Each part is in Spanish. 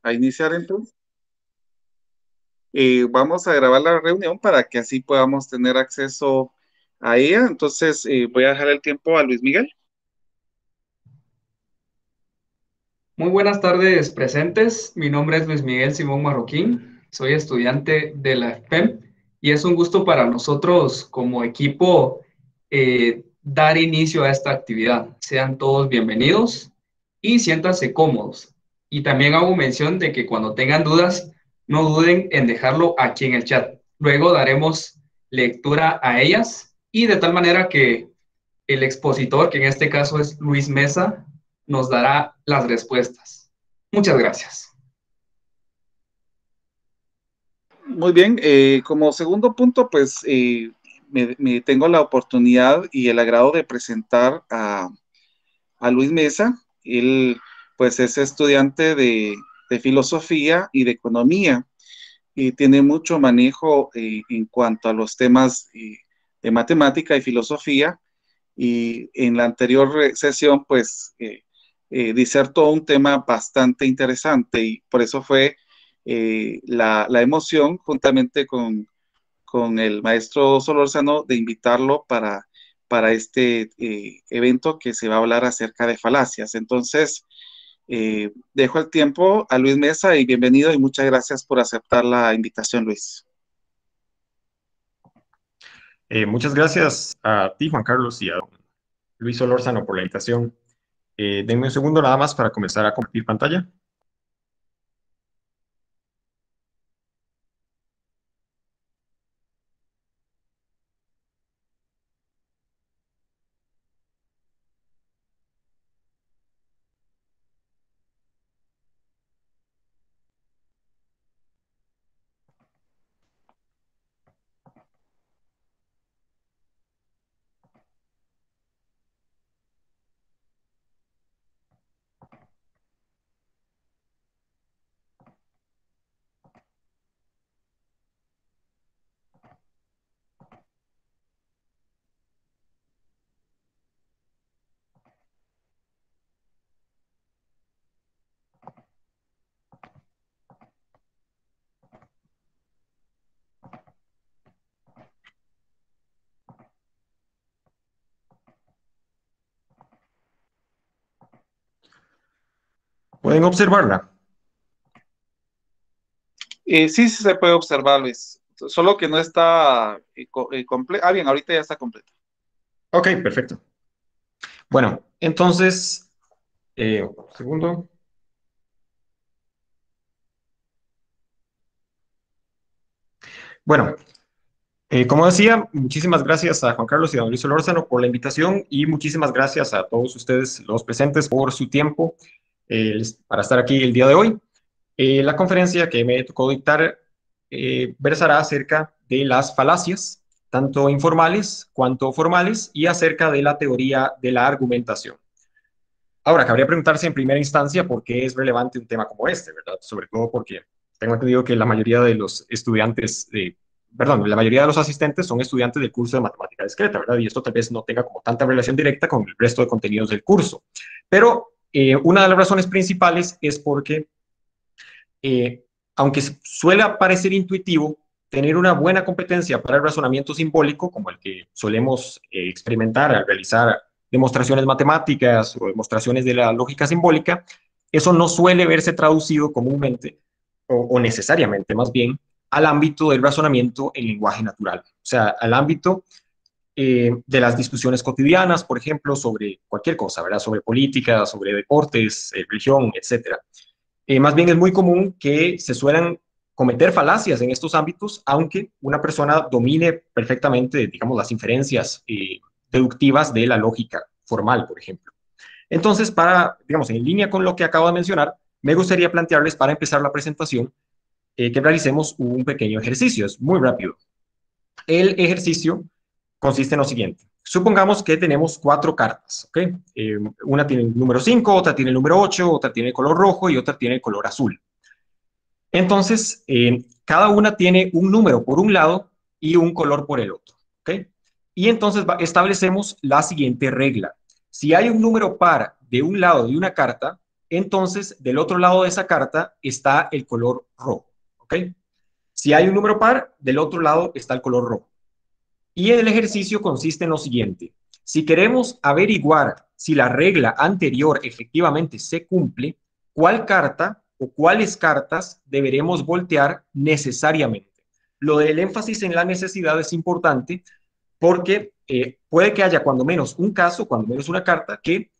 a iniciar entonces. Vamos a grabar la reunión para que así podamos tener acceso a ella. Entonces, voy a dejar el tiempo a Luis Miguel. Muy buenas tardes presentes. Mi nombre es Luis Miguel Simón Marroquín. Soy estudiante de la FPEM y es un gusto para nosotros como equipo dar inicio a esta actividad. Sean todos bienvenidos y siéntanse cómodos. Y también hago mención de que cuando tengan dudas, no duden en dejarlo aquí en el chat. Luego daremos lectura a ellas y de tal manera que el expositor, que en este caso es Luis Mesa, nos dará las respuestas. Muchas gracias. Muy bien, como segundo punto, pues me tengo la oportunidad y el agrado de presentar a Luis Mesa. Él, pues, es estudiante de filosofía y de economía y tiene mucho manejo en cuanto a los temas de matemática y filosofía. Y en la anterior sesión, pues, disertó un tema bastante interesante y por eso fue la emoción, juntamente con el maestro Solórzano, de invitarlo para este evento que se va a hablar acerca de falacias. Entonces, dejo el tiempo a Luis Mesa y bienvenido y muchas gracias por aceptar la invitación, Luis. Muchas gracias a ti, Juan Carlos, y a Luis Solórzano por la invitación. Denme un segundo nada más para comenzar a compartir pantalla. Pueden observarla. Sí, sí se puede observar, Luis, solo que no está completo. Ah, bien, ahorita ya está completo. Ok, perfecto. Bueno, entonces, un segundo. Bueno, como decía, muchísimas gracias a Juan Carlos y a don Luis Solórzano por la invitación y muchísimas gracias a todos ustedes, los presentes, por su tiempo para estar aquí el día de hoy. La conferencia que me tocó dictar versará acerca de las falacias, tanto informales cuanto formales, y acerca de la teoría de la argumentación. Ahora, cabría preguntarse en primera instancia por qué es relevante un tema como este, ¿verdad? Sobre todo porque tengo entendido que la mayoría de los estudiantes, perdón, la mayoría de los asistentes son estudiantes del curso de matemática discreta, ¿verdad? Y esto tal vez no tenga como tanta relación directa con el resto de contenidos del curso. Pero una de las razones principales es porque eh, aunque suele parecer intuitivo, tener una buena competencia para el razonamiento simbólico, como el que solemos experimentar al realizar demostraciones matemáticas o demostraciones de la lógica simbólica, eso no suele verse traducido comúnmente o necesariamente más bien al ámbito del razonamiento en lenguaje natural, o sea, al ámbito de las discusiones cotidianas, por ejemplo, sobre cualquier cosa, ¿verdad? Sobre política, sobre deportes, religión, etcétera. Más bien es muy común que se suelen cometer falacias en estos ámbitos, aunque una persona domine perfectamente, digamos, las inferencias deductivas de la lógica formal, por ejemplo. Entonces, digamos, en línea con lo que acabo de mencionar, me gustaría plantearles para empezar la presentación que realicemos un pequeño ejercicio. Es muy rápido. El ejercicio consiste en lo siguiente. Supongamos que tenemos 4 cartas, ¿ok? Una tiene el número 5, otra tiene el número 8, otra tiene el color rojo y otra tiene el color azul. Entonces, cada una tiene un número por un lado y un color por el otro, ¿ok? Y entonces establecemos la siguiente regla. Si hay un número par de un lado de una carta, entonces del otro lado de esa carta está el color rojo, ¿ok? Si hay un número par, del otro lado está el color rojo. Y el ejercicio consiste en lo siguiente. Si queremos averiguar si la regla anterior efectivamente se cumple, ¿cuál carta o cuáles cartas deberemos voltear necesariamente? Lo del énfasis en la necesidad es importante porque puede que haya cuando menos un caso, cuando menos una carta que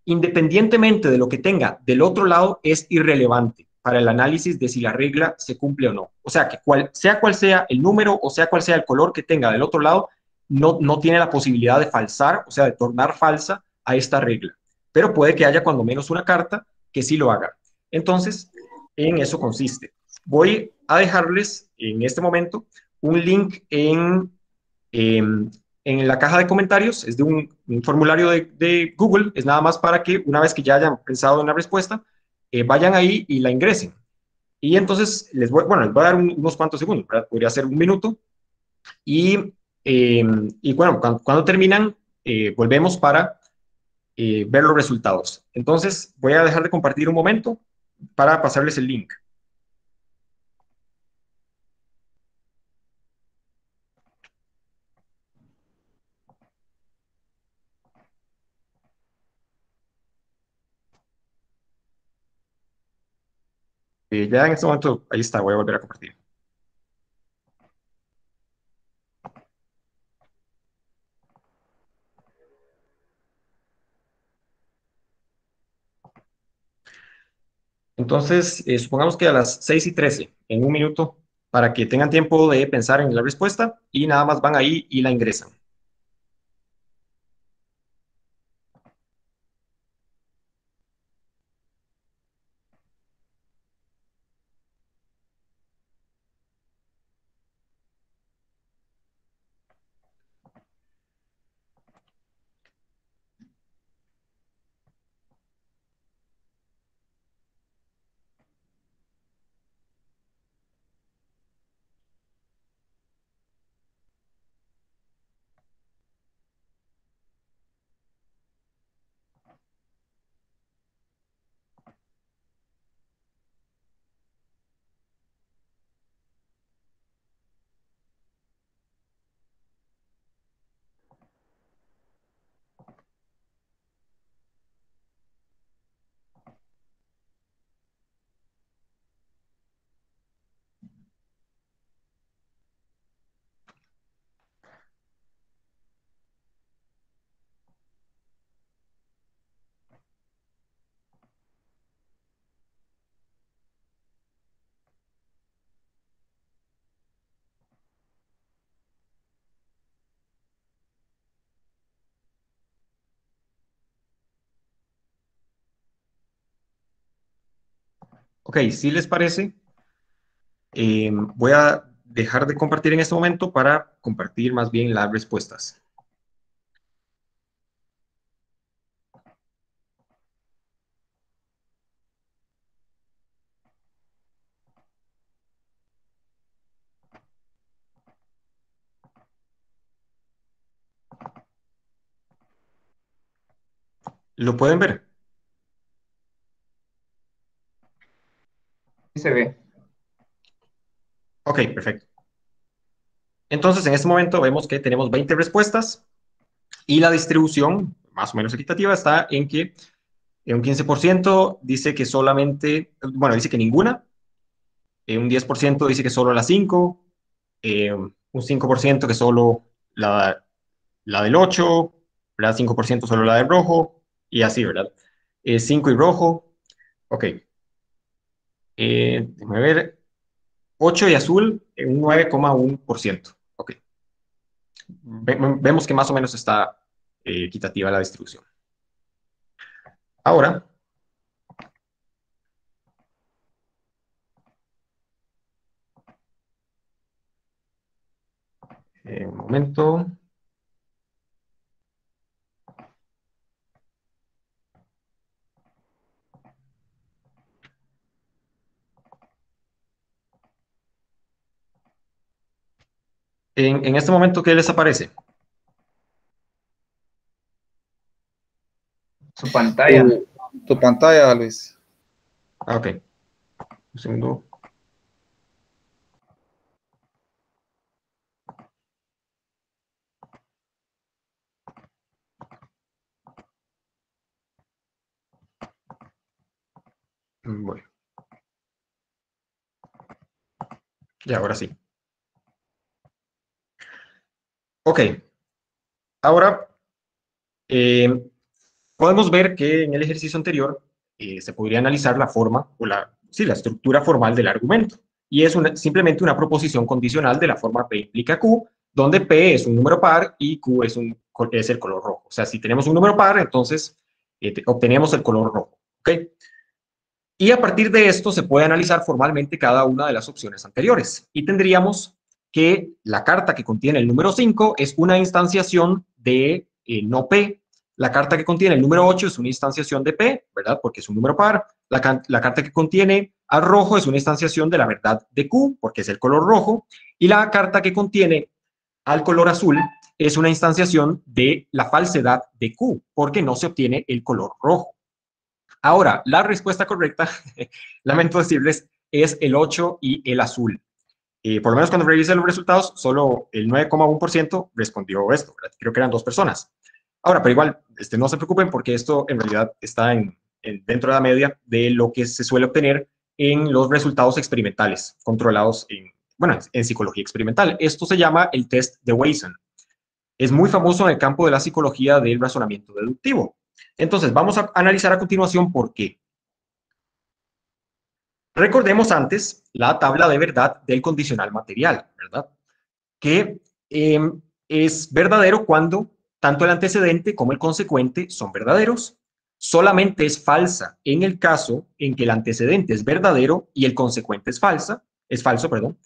independientemente de lo que tenga del otro lado es irrelevante para el análisis de si la regla se cumple o no. O sea, que cual sea el número o sea cual sea el color que tenga del otro lado, no tiene la posibilidad de falsar, o sea, de tornar falsa a esta regla. Pero puede que haya cuando menos una carta que sí lo haga. Entonces, en eso consiste. Voy a dejarles en este momento un link en la caja de comentarios. Es de un formulario de Google. Es nada más para que una vez que ya hayan pensado en la respuesta, vayan ahí y la ingresen. Y entonces les voy a dar unos cuantos segundos, ¿verdad? Podría ser un minuto. Y bueno, cuando terminan, volvemos para ver los resultados. Entonces, voy a dejar de compartir un momento para pasarles el link. Ya en este momento, ahí está, voy a volver a compartir. Entonces, supongamos que a las 6:13, en un minuto, para que tengan tiempo de pensar en la respuesta y nada más van ahí y la ingresan. Ok, si les parece, voy a dejar de compartir en este momento para compartir más bien las respuestas. ¿Lo pueden ver? Sí se ve. Ok, perfecto. Entonces, en este momento vemos que tenemos 20 respuestas y la distribución, más o menos equitativa, está en que un 15% dice que solamente, bueno, dice que ninguna, un 10% dice que solo las 5, un 5% que solo la del 8, ¿verdad? 5% solo la del rojo, y así, ¿verdad? 5 y rojo, ok. Déjame ver, 8 y azul, un 9,1%. Ok. Vemos que más o menos está equitativa la distribución. Ahora, un momento. En este momento, ¿qué les aparece? Su pantalla. Tu pantalla, Luis. Ah, ok. Un segundo. Bueno, y ahora sí. Ok, ahora podemos ver que en el ejercicio anterior se podría analizar la forma o sí, la estructura formal del argumento. Y es simplemente una proposición condicional de la forma P implica Q, donde P es un número par y Q es el color rojo. O sea, si tenemos un número par, entonces obtenemos el color rojo. ¿Ok? Y a partir de esto se puede analizar formalmente cada una de las opciones anteriores. Y tendríamos que la carta que contiene el número 5 es una instanciación de no P. La carta que contiene el número 8 es una instanciación de P, ¿verdad? Porque es un número par. La carta que contiene al rojo es una instanciación de la verdad de Q, porque es el color rojo. Y la carta que contiene al color azul es una instanciación de la falsedad de Q, porque no se obtiene el color rojo. Ahora, la respuesta correcta, lamento decirles, es el 8 y el azul. Por lo menos cuando revisé los resultados, solo el 9,1% respondió esto, ¿verdad? Creo que eran 2 personas. Ahora, pero igual, no se preocupen porque esto en realidad está dentro de la media de lo que se suele obtener en los resultados experimentales controlados en psicología experimental. Esto se llama el test de Weyson. Es muy famoso en el campo de la psicología del razonamiento deductivo. Entonces, vamos a analizar a continuación por qué. Recordemos antes la tabla de verdad del condicional material, ¿verdad? Que es verdadero cuando tanto el antecedente como el consecuente son verdaderos. Solamente es falsa en el caso en que el antecedente es verdadero y el consecuente es falso, perdón.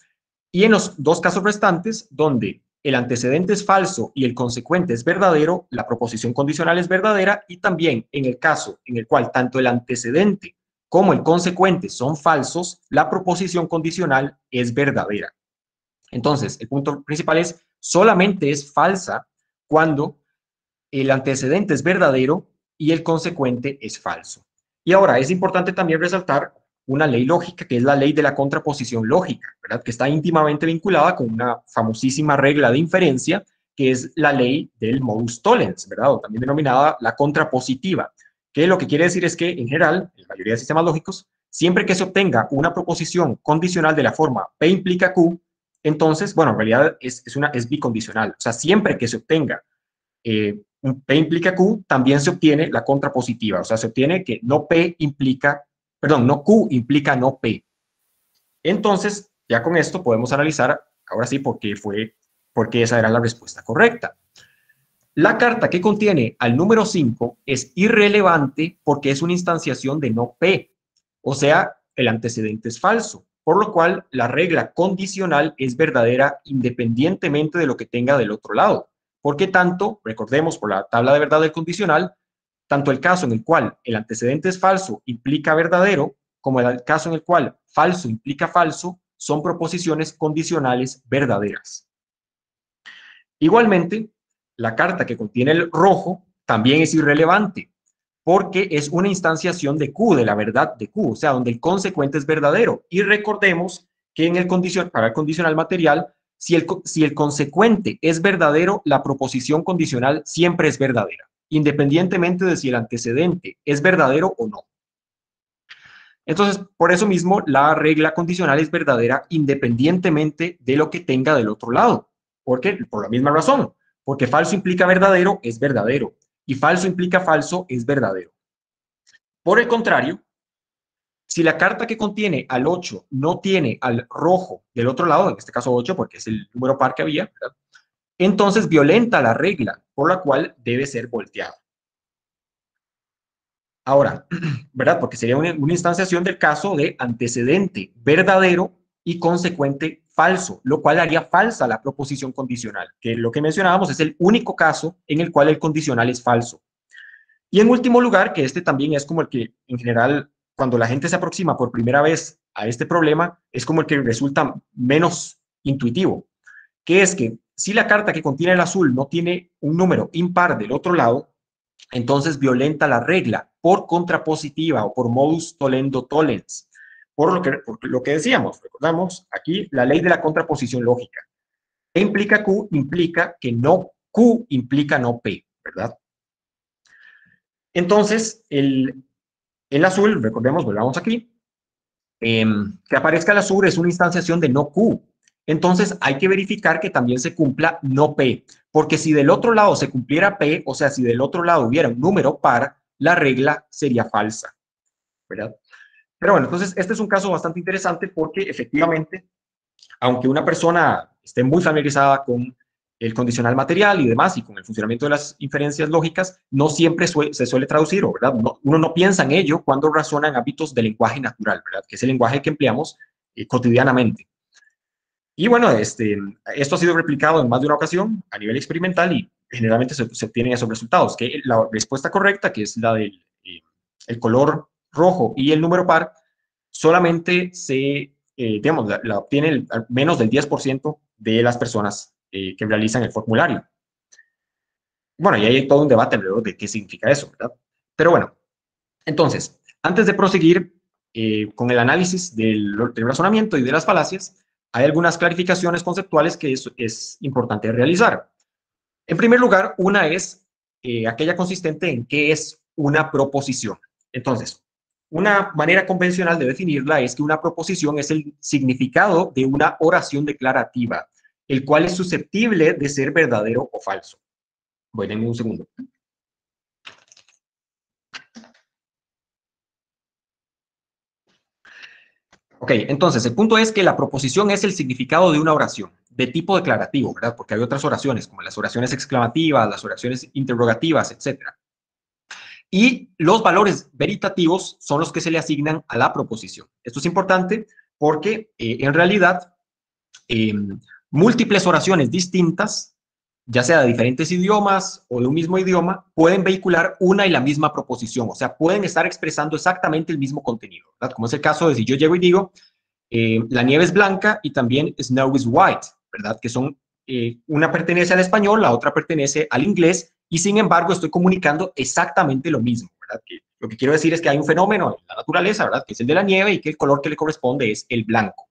Y en los dos casos restantes, donde el antecedente es falso y el consecuente es verdadero, la proposición condicional es verdadera, y también en el caso en el cual tanto el antecedente como el consecuente son falsos, la proposición condicional es verdadera. Entonces, el punto principal es, solamente es falsa cuando el antecedente es verdadero y el consecuente es falso. Y ahora, es importante también resaltar una ley lógica, que es la ley de la contraposición lógica, ¿verdad? Que está íntimamente vinculada con una famosísima regla de inferencia, que es la ley del modus tollens, ¿verdad? O también denominada la contrapositiva, que lo que quiere decir es que, en general, en la mayoría de sistemas lógicos, siempre que se obtenga una proposición condicional de la forma P implica Q, entonces, bueno, en realidad es bicondicional. O sea, siempre que se obtenga un P implica Q, también se obtiene la contrapositiva. O sea, se obtiene que no P implica, perdón, no Q implica no P. Entonces, ya con esto podemos analizar, ahora sí, por qué esa era la respuesta correcta. La carta que contiene al número 5 es irrelevante porque es una instanciación de no P. O sea, el antecedente es falso, por lo cual la regla condicional es verdadera independientemente de lo que tenga del otro lado. Porque tanto, recordemos por la tabla de verdad del condicional, tanto el caso en el cual el antecedente es falso implica verdadero, como el caso en el cual falso implica falso, son proposiciones condicionales verdaderas. Igualmente, la carta que contiene el rojo también es irrelevante, porque es una instanciación de Q, de la verdad de Q, o sea, donde el consecuente es verdadero. Y recordemos que para el condicional material, si el consecuente es verdadero, la proposición condicional siempre es verdadera, independientemente de si el antecedente es verdadero o no. Entonces, por eso mismo, la regla condicional es verdadera independientemente de lo que tenga del otro lado. ¿Por qué? Por la misma razón. Porque falso implica verdadero, es verdadero. Y falso implica falso, es verdadero. Por el contrario, si la carta que contiene al 8 no tiene al rojo del otro lado, en este caso 8 porque es el número par que había, ¿verdad? Entonces violenta la regla por la cual debe ser volteada. Ahora, ¿verdad? Porque sería una instanciación del caso de antecedente verdadero y consecuente falso, lo cual haría falsa la proposición condicional, que lo que mencionábamos es el único caso en el cual el condicional es falso. Y en último lugar, que este también es como el que en general, cuando la gente se aproxima por primera vez a este problema, es como el que resulta menos intuitivo, que es que si la carta que contiene el azul no tiene un número impar del otro lado, entonces violenta la regla por contrapositiva o por modus tollendo tollens. Por lo que decíamos, recordamos aquí la ley de la contraposición lógica. P implica Q implica que no Q implica no P, ¿verdad? Entonces, el azul, recordemos, volvamos aquí, que aparezca el azul es una instanciación de no Q. Entonces, hay que verificar que también se cumpla no P, porque si del otro lado se cumpliera P, o sea, si del otro lado hubiera un número par, la regla sería falsa, ¿verdad? Pero bueno, entonces, este es un caso bastante interesante porque efectivamente, aunque una persona esté muy familiarizada con el condicional material y demás, y con el funcionamiento de las inferencias lógicas, no siempre se suele traducir, ¿verdad? Uno no piensa en ello cuando razona en ámbitos de lenguaje natural, ¿verdad? Que es el lenguaje que empleamos cotidianamente. Y bueno, esto ha sido replicado en más de una ocasión a nivel experimental y generalmente se obtienen esos resultados, que la respuesta correcta, que es la del el color rojo y el número par, solamente digamos, la obtiene menos del 10% de las personas que realizan el formulario. Bueno, y hay todo un debate alrededor de qué significa eso, ¿verdad? Pero bueno, entonces, antes de proseguir con el análisis del razonamiento y de las falacias, hay algunas clarificaciones conceptuales que es importante realizar. En primer lugar, una es aquella consistente en qué es una proposición. Entonces, una manera convencional de definirla es que una proposición es el significado de una oración declarativa, el cual es susceptible de ser verdadero o falso. Voy, denme un segundo. Ok, entonces el punto es que la proposición es el significado de una oración de tipo declarativo, ¿verdad? Porque hay otras oraciones, como las oraciones exclamativas, las oraciones interrogativas, etc. Y los valores veritativos son los que se le asignan a la proposición. Esto es importante porque en realidad múltiples oraciones distintas, ya sea de diferentes idiomas o de un mismo idioma, pueden vehicular una y la misma proposición, o sea, pueden estar expresando exactamente el mismo contenido, ¿verdad? Como es el caso de si yo llego y digo, la nieve es blanca y también snow is white, ¿verdad? Que son, una pertenece al español, la otra pertenece al inglés, y sin embargo estoy comunicando exactamente lo mismo, ¿verdad? Que lo que quiero decir es que hay un fenómeno en la naturaleza, ¿verdad? Que es el de la nieve y que el color que le corresponde es el blanco.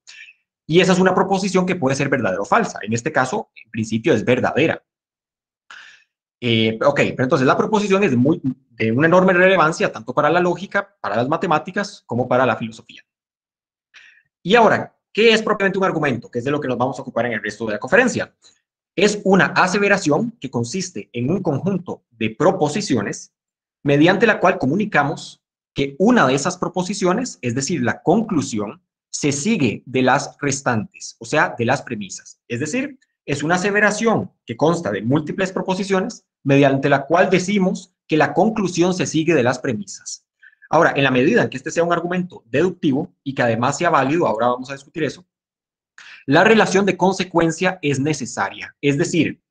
Y esa es una proposición que puede ser verdadera o falsa. En este caso, en principio, es verdadera. Ok, pero entonces la proposición es de una enorme relevancia tanto para la lógica, para las matemáticas, como para la filosofía. Y ahora, ¿qué es propiamente un argumento? Que es de lo que nos vamos a ocupar en el resto de la conferencia. Es una aseveración que consiste en un conjunto de proposiciones mediante la cual comunicamos que una de esas proposiciones, es decir, la conclusión, se sigue de las restantes, o sea, de las premisas. Es decir, es una aseveración que consta de múltiples proposiciones mediante la cual decimos que la conclusión se sigue de las premisas. Ahora, en la medida en que este sea un argumento deductivo y que además sea válido, ahora vamos a discutir eso, la relación de consecuencia es necesaria. Es decir,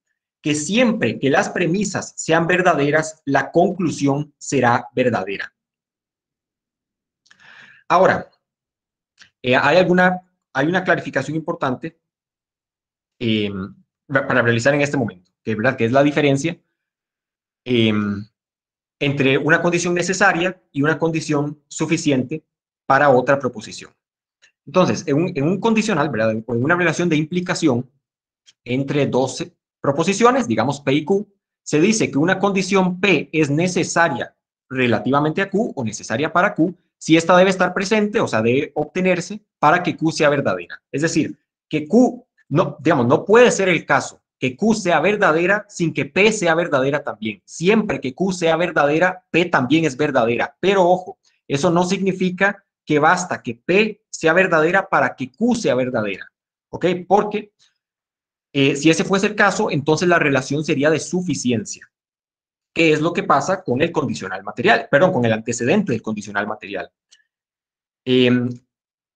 que siempre que las premisas sean verdaderas, la conclusión será verdadera. Ahora, hay una clarificación importante para realizar en este momento, que es la diferencia entre una condición necesaria y una condición suficiente para otra proposición. Entonces, en un condicional, ¿verdad? En una relación de implicación entre dos proposiciones, digamos P y Q, se dice que una condición P es necesaria relativamente a Q o necesaria para Q si esta debe estar presente, o sea, debe obtenerse para que Q sea verdadera. Es decir, que Q, no puede ser el caso que Q sea verdadera sin que P sea verdadera también. Siempre que Q sea verdadera, P también es verdadera. Pero ojo, eso no significa que basta que P sea verdadera para que Q sea verdadera. ¿Ok? Porque si ese fuese el caso, entonces la relación sería de suficiencia. ¿Qué es lo que pasa con el condicional material? Perdón, con el antecedente del condicional material. En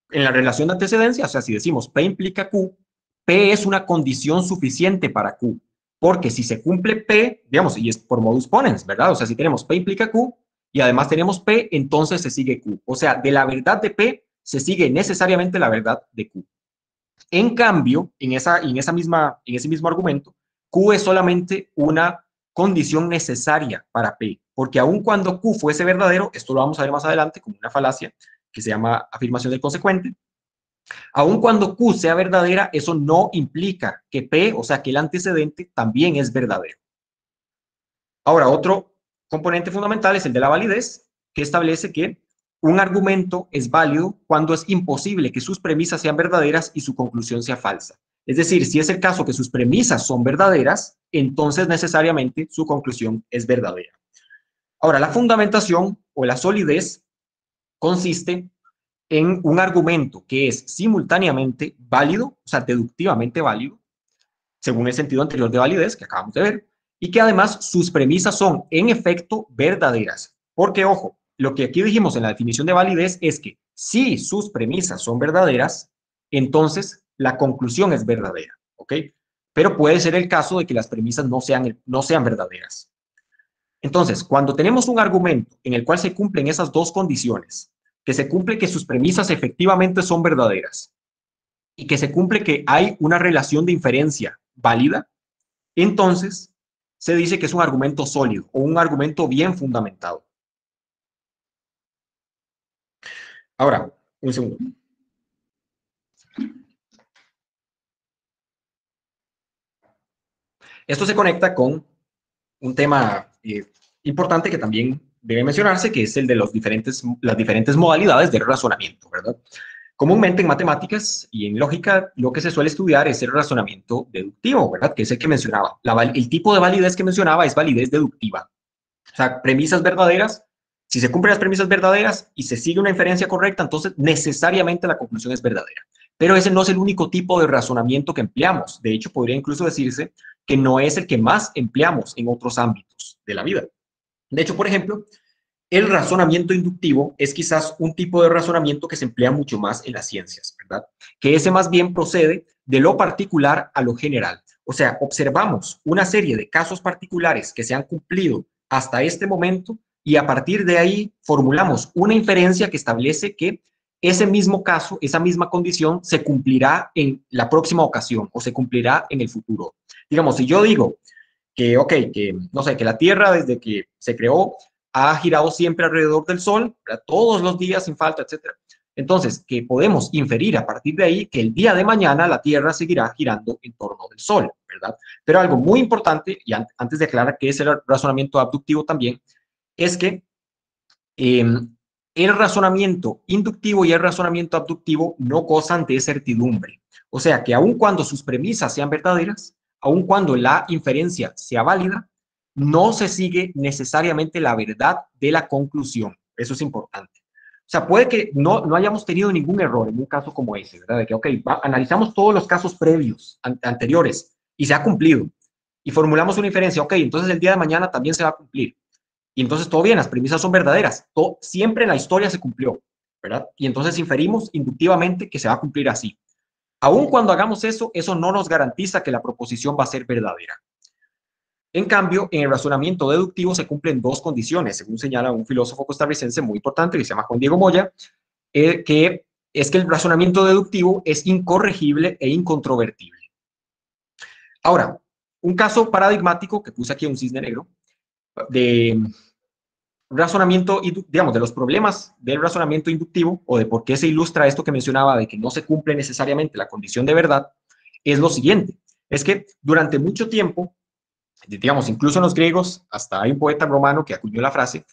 la relación de antecedencia, o sea, si decimos P implica Q, P es una condición suficiente para Q. Porque si se cumple P, digamos, y es por modus ponens, ¿verdad? O sea, si tenemos P implica Q y además tenemos P, entonces se sigue Q. O sea, de la verdad de P se sigue necesariamente la verdad de Q. En cambio, en ese mismo argumento, Q es solamente una condición necesaria para P, porque aun cuando Q fuese verdadero, esto lo vamos a ver más adelante como una falacia que se llama afirmación del consecuente, aun cuando Q sea verdadera, eso no implica que P, o sea, que el antecedente también es verdadero. Ahora, otro componente fundamental es el de la validez, que establece que un argumento es válido cuando es imposible que sus premisas sean verdaderas y su conclusión sea falsa. Es decir, si es el caso que sus premisas son verdaderas, entonces necesariamente su conclusión es verdadera. Ahora, la fundamentación o la solidez consiste en un argumento que es simultáneamente válido, o sea, deductivamente válido, según el sentido anterior de validez que acabamos de ver, y que además sus premisas son en efecto verdaderas. Porque, ojo, lo que aquí dijimos en la definición de validez es que si sus premisas son verdaderas, entonces la conclusión es verdadera, ¿ok? Pero puede ser el caso de que las premisas no sean verdaderas. Entonces, cuando tenemos un argumento en el cual se cumplen esas dos condiciones, que se cumple que sus premisas efectivamente son verdaderas y que se cumple que hay una relación de inferencia válida, entonces se dice que es un argumento sólido o un argumento bien fundamentado. Ahora, un segundo. Esto se conecta con un tema importante que también debe mencionarse, que es el de las diferentes modalidades de razonamiento, ¿verdad? Comúnmente en matemáticas y en lógica lo que se suele estudiar es el razonamiento deductivo, ¿verdad? Que es el que mencionaba. El tipo de validez que mencionaba es validez deductiva. O sea, premisas verdaderas. Si se cumplen las premisas verdaderas y se sigue una inferencia correcta, entonces necesariamente la conclusión es verdadera. Pero ese no es el único tipo de razonamiento que empleamos. De hecho, podría incluso decirse que no es el que más empleamos en otros ámbitos de la vida. De hecho, por ejemplo, el razonamiento inductivo es quizás un tipo de razonamiento que se emplea mucho más en las ciencias, ¿verdad? Que ese más bien procede de lo particular a lo general. O sea, observamos una serie de casos particulares que se han cumplido hasta este momento y a partir de ahí formulamos una inferencia que establece que ese mismo caso, esa misma condición se cumplirá en la próxima ocasión o se cumplirá en el futuro. Digamos, si yo digo que, ok, que no sé, que la Tierra desde que se creó ha girado siempre alrededor del Sol, ¿verdad? Todos los días sin falta, etcétera. Entonces, que podemos inferir a partir de ahí que el día de mañana la Tierra seguirá girando en torno del Sol, ¿verdad? Pero algo muy importante, y antes de aclarar qué es el razonamiento abductivo también, es que el razonamiento inductivo y el razonamiento abductivo no gozan de certidumbre. O sea, que aun cuando sus premisas sean verdaderas, aun cuando la inferencia sea válida, no se sigue necesariamente la verdad de la conclusión. Eso es importante. O sea, puede que no hayamos tenido ningún error en un caso como ese, ¿verdad? De que, ok, analizamos todos los casos previos, anteriores, y se ha cumplido. Y formulamos una inferencia, ok, entonces el día de mañana también se va a cumplir. Y entonces todo bien, las premisas son verdaderas. Siempre en la historia se cumplió, ¿verdad? Y entonces inferimos inductivamente que se va a cumplir así. Aun cuando hagamos eso, eso no nos garantiza que la proposición va a ser verdadera. En cambio, en el razonamiento deductivo se cumplen dos condiciones, según señala un filósofo costarricense muy importante que se llama Juan Diego Moya, que es que el razonamiento deductivo es incorregible e incontrovertible. Ahora, un caso paradigmático que puse aquí un cisne negro, de razonamiento, digamos, de los problemas del razonamiento inductivo o de por qué se ilustra esto que mencionaba de que no se cumple necesariamente la condición de verdad, es lo siguiente, es que durante mucho tiempo, digamos, incluso en los griegos, hasta hay un poeta romano que acuñó la frase,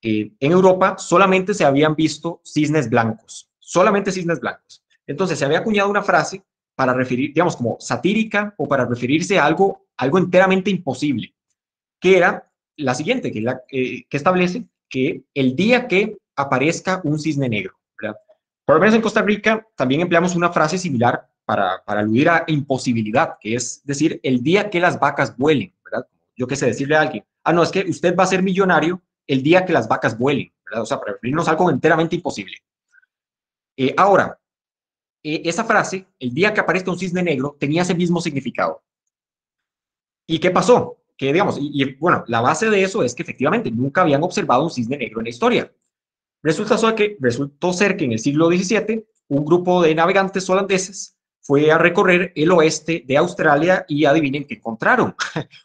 en Europa solamente se habían visto cisnes blancos, solamente cisnes blancos. Entonces se había acuñado una frase para referir, digamos, como satírica o para referirse a algo enteramente imposible, que era la siguiente, que establece que el día que aparezca un cisne negro, ¿verdad? Por lo menos en Costa Rica también empleamos una frase similar para aludir a imposibilidad, que es decir, el día que las vacas vuelen, ¿verdad? Yo qué sé, decirle a alguien, no, es que usted va a ser millonario el día que las vacas vuelen, ¿verdad? O sea, para referirnos a algo enteramente imposible. Ahora, esa frase, el día que aparezca un cisne negro, tenía ese mismo significado. ¿Y qué pasó? Que digamos, bueno, la base de eso es que efectivamente nunca habían observado un cisne negro en la historia. Resultó ser que en el siglo XVII un grupo de navegantes holandeses fue a recorrer el oeste de Australia y adivinen qué encontraron,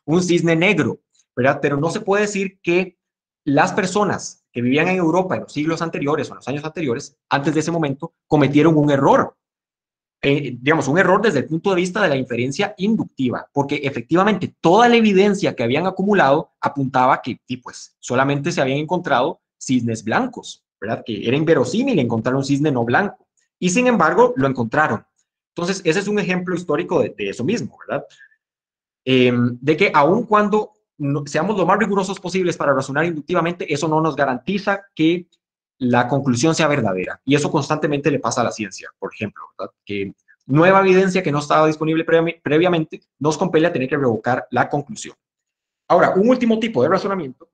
un cisne negro, ¿verdad? Pero no se puede decir que las personas que vivían en Europa en los siglos anteriores o en los años anteriores, antes de ese momento, cometieron un error. Digamos, un error desde el punto de vista de la inferencia inductiva, porque efectivamente toda la evidencia que habían acumulado apuntaba que pues, solamente se habían encontrado cisnes blancos, ¿verdad? Que era inverosímil encontrar un cisne no blanco, y sin embargo lo encontraron. Entonces, ese es un ejemplo histórico de eso mismo, ¿verdad? De que aun cuando seamos lo más rigurosos posibles para razonar inductivamente, eso no nos garantiza que la conclusión sea verdadera. Y eso constantemente le pasa a la ciencia, por ejemplo, ¿verdad? Que nueva evidencia que no estaba disponible previamente nos compele a tener que revocar la conclusión. Ahora, un último tipo de razonamiento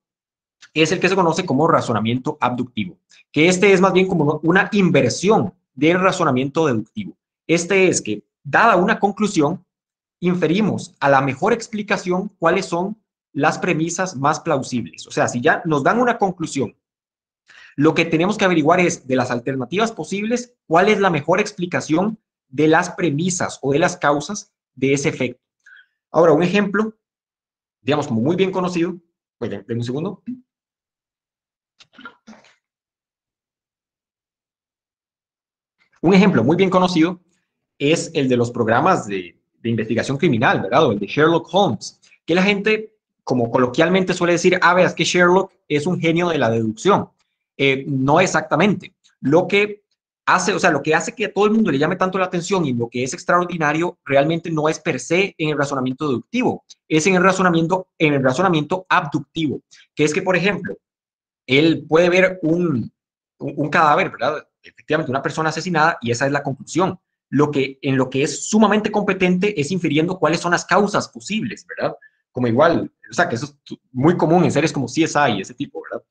es el que se conoce como razonamiento abductivo, que este es más bien como una inversión del razonamiento deductivo. Este es que, dada una conclusión, inferimos a la mejor explicación cuáles son las premisas más plausibles. O sea, si ya nos dan una conclusión, lo que tenemos que averiguar es, de las alternativas posibles, cuál es la mejor explicación de las premisas o de las causas de ese efecto. Ahora, un ejemplo, digamos, como muy bien conocido, denme un segundo. Un ejemplo muy bien conocido es el de los programas de investigación criminal, ¿verdad? O el de Sherlock Holmes, que la gente, como coloquialmente suele decir, veas que Sherlock es un genio de la deducción. No exactamente. Lo que hace, o sea, lo que hace que a todo el mundo le llame tanto la atención y lo que es extraordinario realmente no es per se en el razonamiento deductivo, es en el razonamiento abductivo, que es que, por ejemplo, él puede ver un cadáver, ¿verdad? Efectivamente, una persona asesinada, y esa es la conclusión. En lo que es sumamente competente es infiriendo cuáles son las causas posibles, ¿verdad? Como igual, o sea, que eso es muy común en series como CSI y ese tipo, ¿verdad?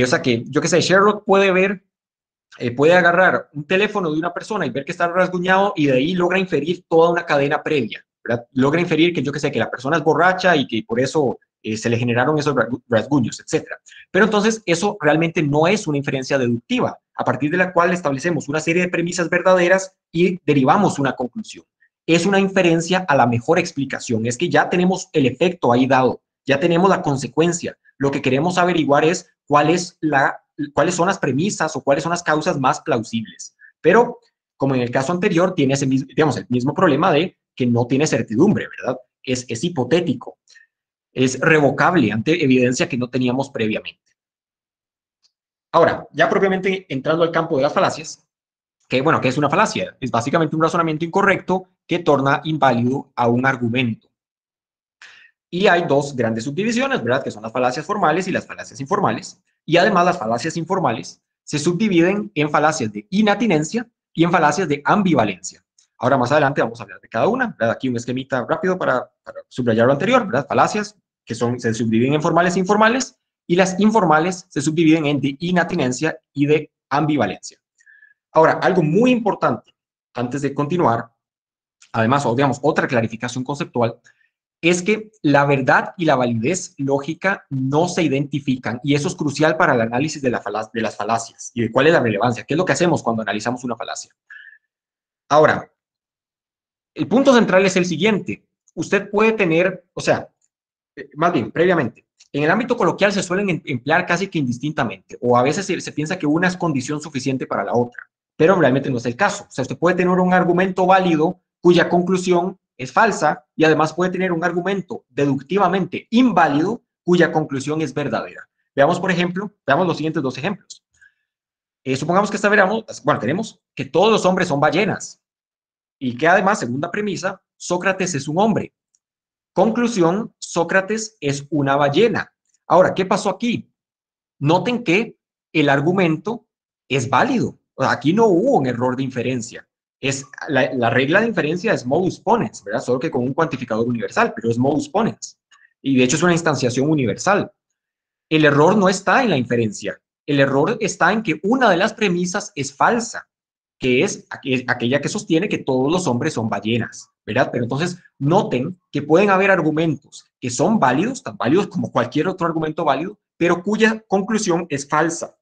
O sea, que yo qué sé, Sherlock puede agarrar un teléfono de una persona y ver que está rasguñado, y de ahí logra inferir toda una cadena previa, ¿verdad? Logra inferir que yo qué sé, que la persona es borracha y que por eso se le generaron esos rasguños, etc. Pero entonces eso realmente no es una inferencia deductiva, a partir de la cual establecemos una serie de premisas verdaderas y derivamos una conclusión. Es una inferencia a la mejor explicación, es que ya tenemos el efecto ahí dado, ya tenemos la consecuencia. Lo que queremos averiguar es cuáles son las premisas o cuáles son las causas más plausibles. Pero, como en el caso anterior, tiene digamos, el mismo problema de que no tiene certidumbre, ¿verdad? Es hipotético, es revocable ante evidencia que no teníamos previamente. Ahora, ya propiamente entrando al campo de las falacias, que bueno, ¿qué es una falacia? Es básicamente un razonamiento incorrecto que torna inválido a un argumento. Y hay dos grandes subdivisiones, ¿verdad? Que son las falacias formales y las falacias informales. Y además las falacias informales se subdividen en falacias de inatinencia y en falacias de ambivalencia. Ahora más adelante vamos a hablar de cada una, ¿verdad? Aquí un esquemita rápido para subrayar lo anterior, ¿verdad? Falacias que se subdividen en formales e informales, y las informales se subdividen en de inatinencia y de ambivalencia. Ahora, algo muy importante antes de continuar, además, o digamos, otra clarificación conceptual, es que la verdad y la validez lógica no se identifican, y eso es crucial para el análisis de las falacias y de cuál es la relevancia, qué es lo que hacemos cuando analizamos una falacia. Ahora, el punto central es el siguiente. Usted puede tener, o sea, más bien, previamente, en el ámbito coloquial se suelen emplear casi que indistintamente, o a veces se piensa que una es condición suficiente para la otra, pero realmente no es el caso. O sea, usted puede tener un argumento válido cuya conclusión es falsa, y además puede tener un argumento deductivamente inválido cuya conclusión es verdadera. Veamos, por ejemplo, veamos los siguientes dos ejemplos. Supongamos que tenemos que todos los hombres son ballenas, y que además, segunda premisa, Sócrates es un hombre. Conclusión, Sócrates es una ballena. Ahora, ¿qué pasó aquí? Noten que el argumento es válido. Aquí no hubo un error de inferencia. La regla de inferencia es modus ponens, ¿verdad? Solo que con un cuantificador universal, pero es modus ponens. Y de hecho es una instanciación universal. El error no está en la inferencia. El error está en que una de las premisas es falsa, que es aquella que sostiene que todos los hombres son ballenas, ¿verdad? Pero entonces noten que pueden haber argumentos que son válidos, tan válidos como cualquier otro argumento válido, pero cuya conclusión es falsa.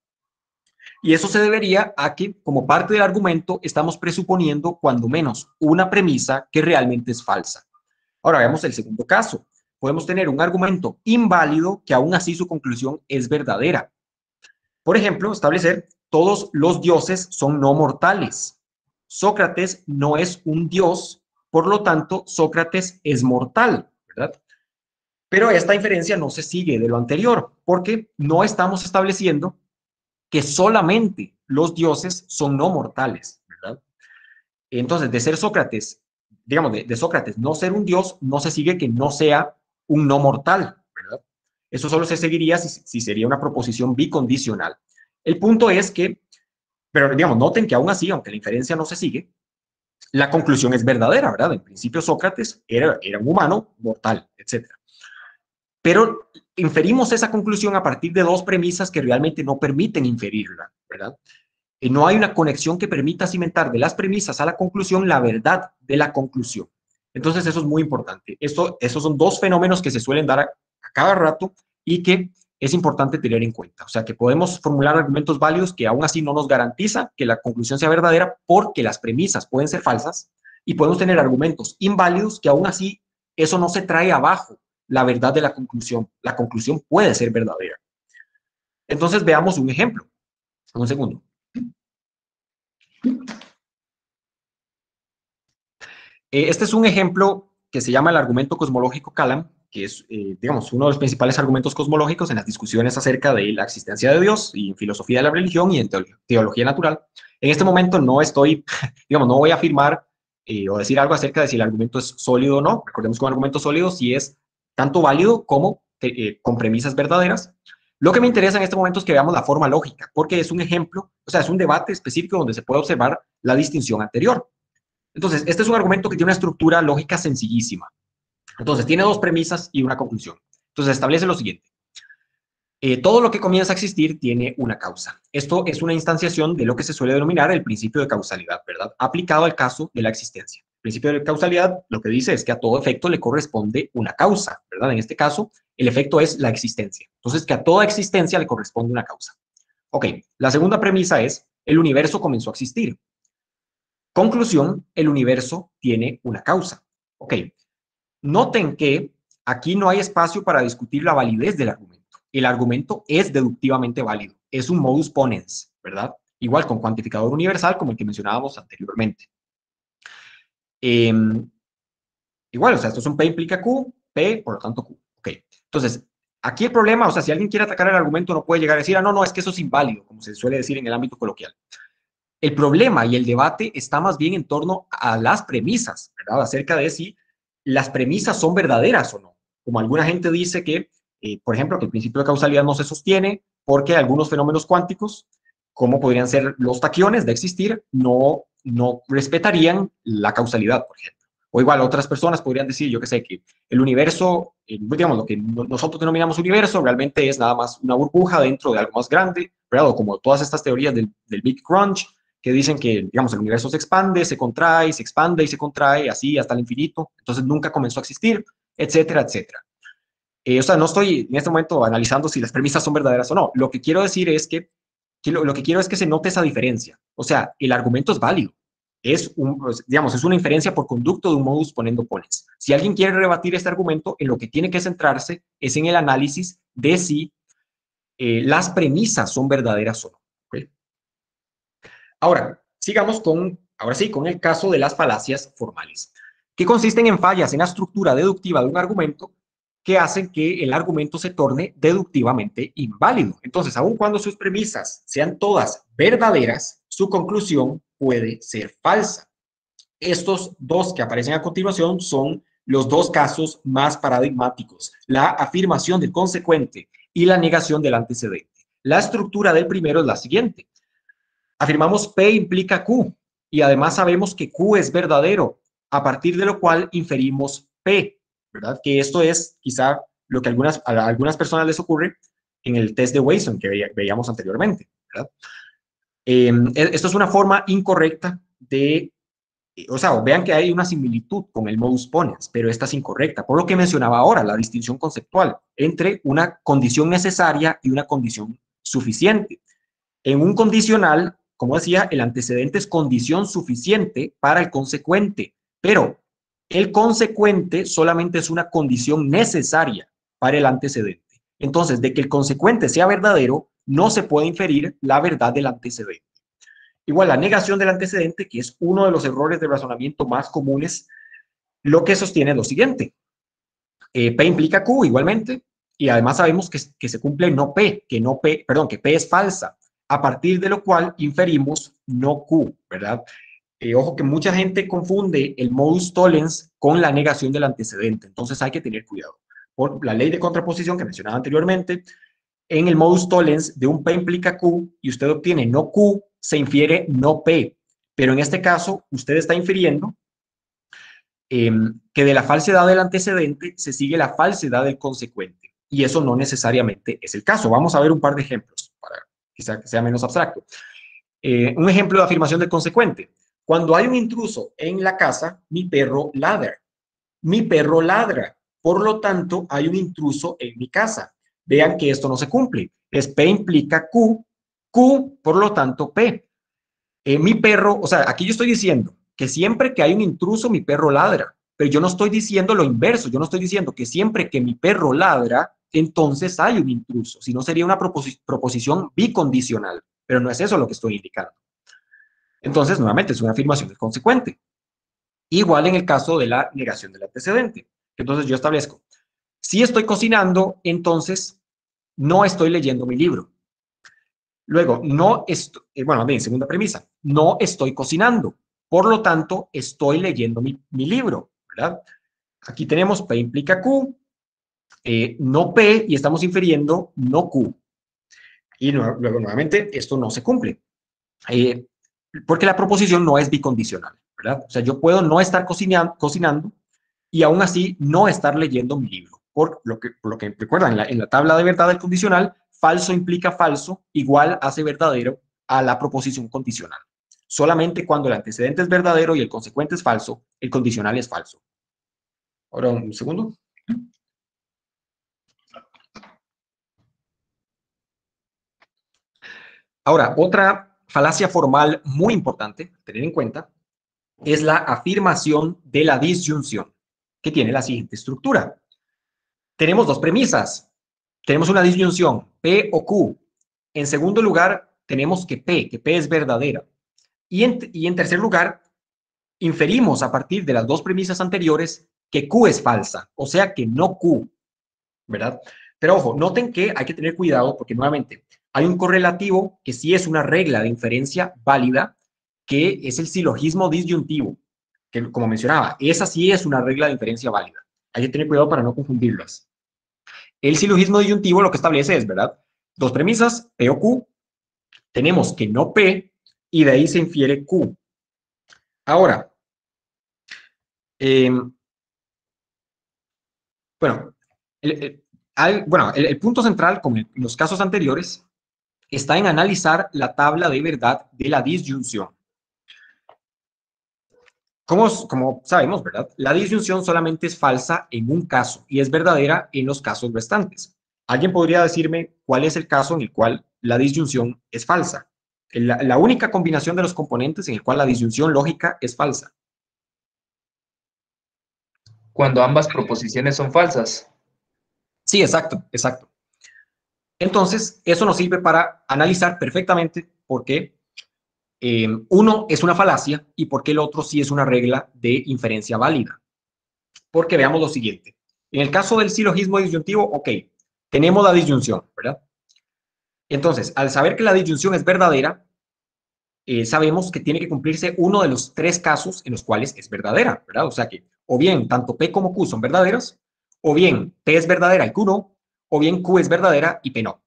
Y eso se debería a que, como parte del argumento, estamos presuponiendo cuando menos una premisa que realmente es falsa. Ahora veamos el segundo caso. podemos tener un argumento inválido que aún así su conclusión es verdadera. Por ejemplo, establecer todos los dioses son no mortales. Sócrates no es un dios, por lo tanto, Sócrates es mortal, ¿verdad? Pero esta inferencia no se sigue de lo anterior, porque no estamos estableciendo que solamente los dioses son no mortales, ¿verdad? Entonces, de ser Sócrates, digamos, de Sócrates no ser un dios, no se sigue que no sea un no mortal, ¿verdad? Eso solo se seguiría si sería una proposición bicondicional. El punto es que, pero digamos, noten que aún así, aunque la inferencia no se sigue, la conclusión es verdadera, ¿verdad? En principio Sócrates era un humano mortal, etc. Pero inferimos esa conclusión a partir de dos premisas que realmente no permiten inferirla, ¿verdad? No hay una conexión que permita cimentar de las premisas a la conclusión la verdad de la conclusión. Entonces eso es muy importante. Esos son dos fenómenos que se suelen dar a cada rato y que es importante tener en cuenta. O sea, que podemos formular argumentos válidos que aún así no nos garantiza que la conclusión sea verdadera porque las premisas pueden ser falsas, y podemos tener argumentos inválidos que aún así eso no se trae abajo la verdad de la conclusión. La conclusión puede ser verdadera. Entonces veamos un ejemplo. Un segundo. Este es un ejemplo que se llama el argumento cosmológico Kalam, que es, digamos, uno de los principales argumentos cosmológicos en las discusiones acerca de la existencia de Dios y en filosofía de la religión y en teología natural. En este momento no estoy, digamos, no voy a afirmar o decir algo acerca de si el argumento es sólido o no. Recordemos que un argumento sólido sí es tanto válido como con premisas verdaderas. Lo que me interesa en este momento es que veamos la forma lógica, porque es un ejemplo, o sea, es un debate específico donde se puede observar la distinción anterior. Entonces, este es un argumento que tiene una estructura lógica sencillísima. Entonces, tiene dos premisas y una conclusión. Entonces, establece lo siguiente. Todo lo que comienza a existir tiene una causa. Esto es una instanciación de lo que se suele denominar el principio de causalidad, ¿verdad? Aplicado al caso de la existencia. El principio de causalidad lo que dice es que a todo efecto le corresponde una causa, ¿verdad? En este caso, el efecto es la existencia. Entonces, que a toda existencia le corresponde una causa. Ok, la segunda premisa es, el universo comenzó a existir. Conclusión, el universo tiene una causa. Ok, noten que aquí no hay espacio para discutir la validez del argumento. El argumento es deductivamente válido, es un modus ponens, ¿verdad? Igual con cuantificador universal como el que mencionábamos anteriormente. Igual, o sea, esto es un P implica Q, P, por lo tanto Q. Ok, entonces, aquí el problema, o sea, si alguien quiere atacar el argumento no puede llegar a decir, ah, no, es que eso es inválido, como se suele decir en el ámbito coloquial. El problema y el debate está más bien en torno a las premisas, ¿verdad? Acerca de si las premisas son verdaderas o no. Como alguna gente dice que, por ejemplo, que el principio de causalidad no se sostiene porque algunos fenómenos cuánticos, como podrían ser los taquiones de existir, no respetarían la causalidad, por ejemplo. O igual otras personas podrían decir, yo qué sé, que el universo, digamos, lo que nosotros denominamos universo, realmente es nada más una burbuja dentro de algo más grande, ¿verdad? O como todas estas teorías del Big Crunch, que dicen que, digamos, el universo se expande, se contrae, se expande y se contrae, así hasta el infinito, entonces nunca comenzó a existir, etcétera, etcétera. O sea, no estoy en este momento analizando si las premisas son verdaderas o no. Lo que quiero decir es que lo que quiero es que se note esa diferencia. O sea, el argumento es válido. Digamos, es una inferencia por conducto de un modus ponendo ponens. Si alguien quiere rebatir este argumento, en lo que tiene que centrarse es en el análisis de si las premisas son verdaderas o no. ¿Okay? Ahora, sigamos ahora sí, con el caso de las falacias formales, que consisten en fallas en la estructura deductiva de un argumento que hacen que el argumento se torne deductivamente inválido. Entonces, aun cuando sus premisas sean todas verdaderas, su conclusión puede ser falsa. Estos dos que aparecen a continuación son los dos casos más paradigmáticos: la afirmación del consecuente y la negación del antecedente. La estructura del primero es la siguiente. Afirmamos P implica Q y además sabemos que Q es verdadero, a partir de lo cual inferimos P, ¿verdad? Que esto es quizá lo que a algunas personas les ocurre en el test de Wason que veíamos anteriormente, ¿verdad? Esto es una forma incorrecta o sea, vean que hay una similitud con el modus ponens, pero esta es incorrecta, por lo que mencionaba ahora, la distinción conceptual entre una condición necesaria y una condición suficiente. En un condicional, como decía, el antecedente es condición suficiente para el consecuente, pero El consecuente solamente es una condición necesaria para el antecedente. Entonces, de que el consecuente sea verdadero, no se puede inferir la verdad del antecedente. Igual, la negación del antecedente, que es uno de los errores de razonamiento más comunes, lo que sostiene es lo siguiente. P implica Q igualmente, y además sabemos que se cumple no P, que P es falsa, a partir de lo cual inferimos no Q, ¿verdad? Ojo que mucha gente confunde el modus tollens con la negación del antecedente, entonces hay que tener cuidado. Por la ley de contraposición que mencionaba anteriormente, en el modus tollens de un P implica Q y usted obtiene no Q, se infiere no P, pero en este caso usted está infiriendo que de la falsedad del antecedente se sigue la falsedad del consecuente, y eso no necesariamente es el caso. Vamos a ver un par de ejemplos para que sea menos abstracto. Un ejemplo de afirmación del consecuente. Cuando hay un intruso en la casa, mi perro ladra. Mi perro ladra. Por lo tanto, hay un intruso en mi casa. Vean que esto no se cumple. Es P implica Q, Q, por lo tanto, P. Mi perro, o sea, aquí yo estoy diciendo que siempre que hay un intruso, mi perro ladra, pero yo no estoy diciendo lo inverso, yo no estoy diciendo que siempre que mi perro ladra, entonces hay un intruso, si no sería una proposición bicondicional, pero no es eso lo que estoy indicando. Entonces, nuevamente, es una afirmación del consecuente. Igual en el caso de la negación del antecedente. Entonces, yo establezco, si estoy cocinando, entonces no estoy leyendo mi libro. Luego, bueno, bien, segunda premisa, no estoy cocinando, por lo tanto, estoy leyendo mi libro, ¿verdad? Aquí tenemos P implica Q, no P, y estamos infiriendo no Q. Y luego, nuevamente, esto no se cumple, porque la proposición no es bicondicional, ¿verdad? O sea, yo puedo no estar cocinando y aún así no estar leyendo mi libro. Por lo que recuerdan, en la tabla de verdad del condicional, falso implica falso, igual hace verdadero a la proposición condicional. Solamente cuando el antecedente es verdadero y el consecuente es falso, el condicional es falso. Ahora, un segundo. Ahora, otra falacia formal muy importante a tener en cuenta es la afirmación de la disyunción, que tiene la siguiente estructura. Tenemos dos premisas. Tenemos una disyunción, P o Q. En segundo lugar, tenemos que P es verdadera. Y en tercer lugar, inferimos a partir de las dos premisas anteriores que Q es falsa, o sea que no Q, ¿verdad? Pero ojo, noten que hay que tener cuidado porque nuevamente hay un correlativo que sí es una regla de inferencia válida, que es el silogismo disyuntivo, que como mencionaba, esa sí es una regla de inferencia válida. Hay que tener cuidado para no confundirlas. El silogismo disyuntivo lo que establece es, ¿verdad? Dos premisas, P o Q. Tenemos que no P y de ahí se infiere Q. Ahora, bueno, el punto central, como en los casos anteriores, está en analizar la tabla de verdad de la disyunción. Como sabemos, ¿verdad? La disyunción solamente es falsa en un caso y es verdadera en los casos restantes. ¿Alguien podría decirme cuál es el caso en el cual la disyunción es falsa? La única combinación de los componentes en el cual la disyunción lógica es falsa. Cuando ambas proposiciones son falsas. Sí, exacto, exacto. Entonces, eso nos sirve para analizar perfectamente por qué uno es una falacia y por qué el otro sí es una regla de inferencia válida. Porque veamos lo siguiente. En el caso del silogismo disyuntivo, ok, tenemos la disyunción, ¿verdad? Entonces, al saber que la disyunción es verdadera, sabemos que tiene que cumplirse uno de los tres casos en los cuales es verdadera, ¿verdad? O sea que o bien tanto P como Q son verdaderas, o bien P es verdadera y Q no, o bien Q es verdadera y P no.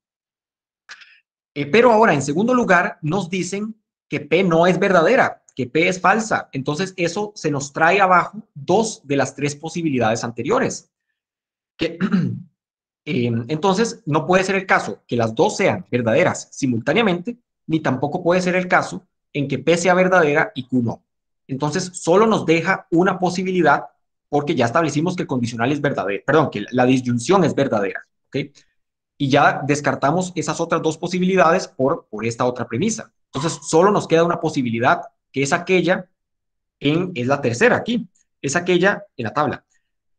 Pero ahora, en segundo lugar, nos dicen que P no es verdadera, que P es falsa. Entonces, eso se nos trae abajo dos de las tres posibilidades anteriores. Entonces, no puede ser el caso que las dos sean verdaderas simultáneamente, ni tampoco puede ser el caso en que P sea verdadera y Q no. Entonces, solo nos deja una posibilidad porque ya establecimos que el condicional es verdadero, perdón, que la disyunción es verdadera, ¿ok? Y ya descartamos esas otras dos posibilidades por esta otra premisa. Entonces, solo nos queda una posibilidad, que es aquella es la tercera aquí, es aquella en la tabla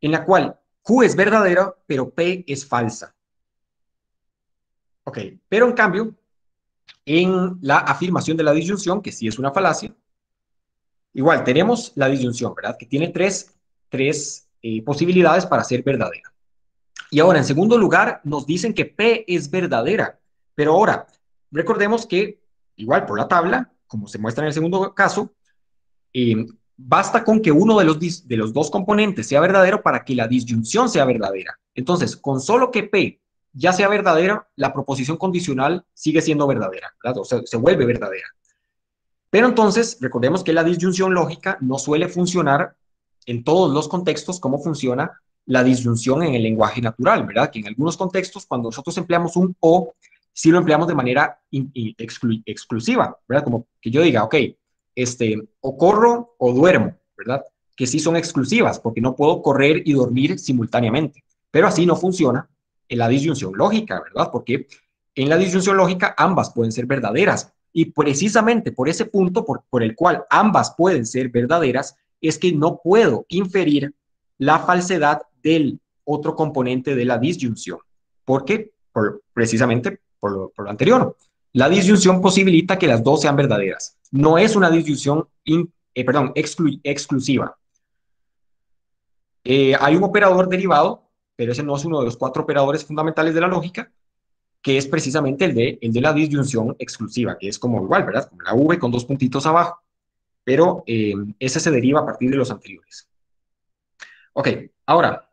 en la cual Q es verdadera, pero P es falsa. Ok, pero en cambio, en la afirmación de la disyunción, que sí es una falacia, igual tenemos la disyunción, ¿verdad? Que tiene tres posibilidades para ser verdadera. Y ahora, en segundo lugar, nos dicen que P es verdadera. Pero ahora, recordemos que, igual por la tabla, como se muestra en el segundo caso, basta con que uno de los dos componentes sea verdadero para que la disyunción sea verdadera. Entonces, con solo que P ya sea verdadera, la proposición condicional sigue siendo verdadera, ¿verdad? O sea, se vuelve verdadera. Pero entonces, recordemos que la disyunción lógica no suele funcionar en todos los contextos como funciona la disyunción en el lenguaje natural, ¿verdad? Que en algunos contextos, cuando nosotros empleamos un o, sí lo empleamos de manera exclusiva, ¿verdad? Como que yo diga, ok, o corro o duermo, ¿verdad? Que sí son exclusivas, porque no puedo correr y dormir simultáneamente. Pero así no funciona en la disyunción lógica, ¿verdad? Porque en la disyunción lógica ambas pueden ser verdaderas. Y precisamente por ese punto por el cual ambas pueden ser verdaderas, es que no puedo inferir la falsedad del otro componente de la disyunción. Porque, precisamente por lo anterior, la disyunción posibilita que las dos sean verdaderas. No es una disyunción exclusiva. Hay un operador derivado, pero ese no es uno de los 4 operadores fundamentales de la lógica, que es precisamente el de la disyunción exclusiva, que es como igual, ¿verdad? Como la V con 2 puntitos abajo, pero ese se deriva a partir de los anteriores. Ok, ahora,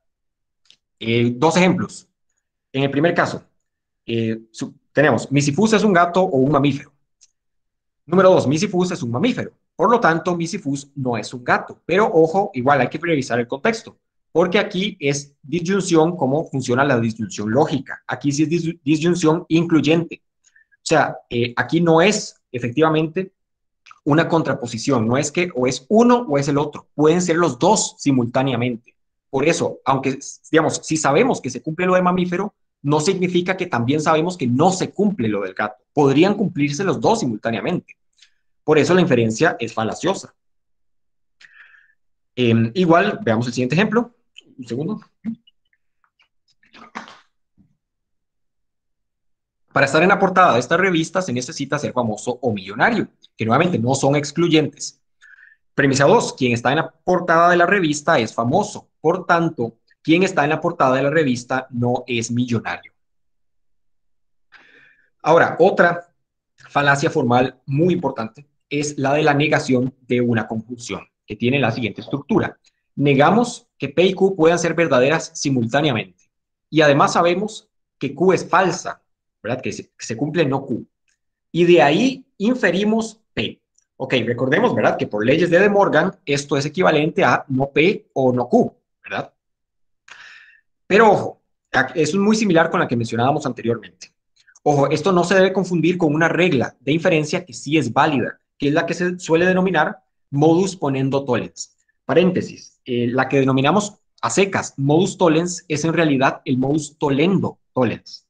2 ejemplos. En el primer caso, tenemos, Misifus es un gato o un mamífero. Número 2, Misifus es un mamífero. Por lo tanto, Misifus no es un gato. Pero ojo, igual hay que priorizar el contexto, porque aquí es disyunción como funciona la disyunción lógica. Aquí sí es disyunción incluyente. O sea, aquí no es efectivamente una contraposición, no es que o es uno o es el otro, pueden ser los dos simultáneamente. Por eso, aunque, digamos, si sabemos que se cumple lo de mamífero, no significa que también sabemos que no se cumple lo del gato. Podrían cumplirse los dos simultáneamente. Por eso la inferencia es falaciosa. Igual, veamos el siguiente ejemplo. Un segundo. Para estar en la portada de esta revista se necesita ser famoso o millonario, que nuevamente no son excluyentes. Premisa 2, quien está en la portada de la revista es famoso. Por tanto, quien está en la portada de la revista no es millonario. Ahora, otra falacia formal muy importante es la de la negación de una conjunción, que tiene la siguiente estructura. Negamos que P y Q puedan ser verdaderas simultáneamente. Y además sabemos que Q es falsa, ¿verdad? Que se cumple no Q. Y de ahí inferimos P. Ok, recordemos, ¿verdad? Que por leyes de De Morgan, esto es equivalente a no P o no Q, ¿verdad? Pero ojo, eso es muy similar con la que mencionábamos anteriormente. Ojo, esto no se debe confundir con una regla de inferencia que sí es válida, que es la que se suele denominar modus ponendo tollens. Paréntesis, la que denominamos a secas modus tollens es en realidad el modus tollendo tollens.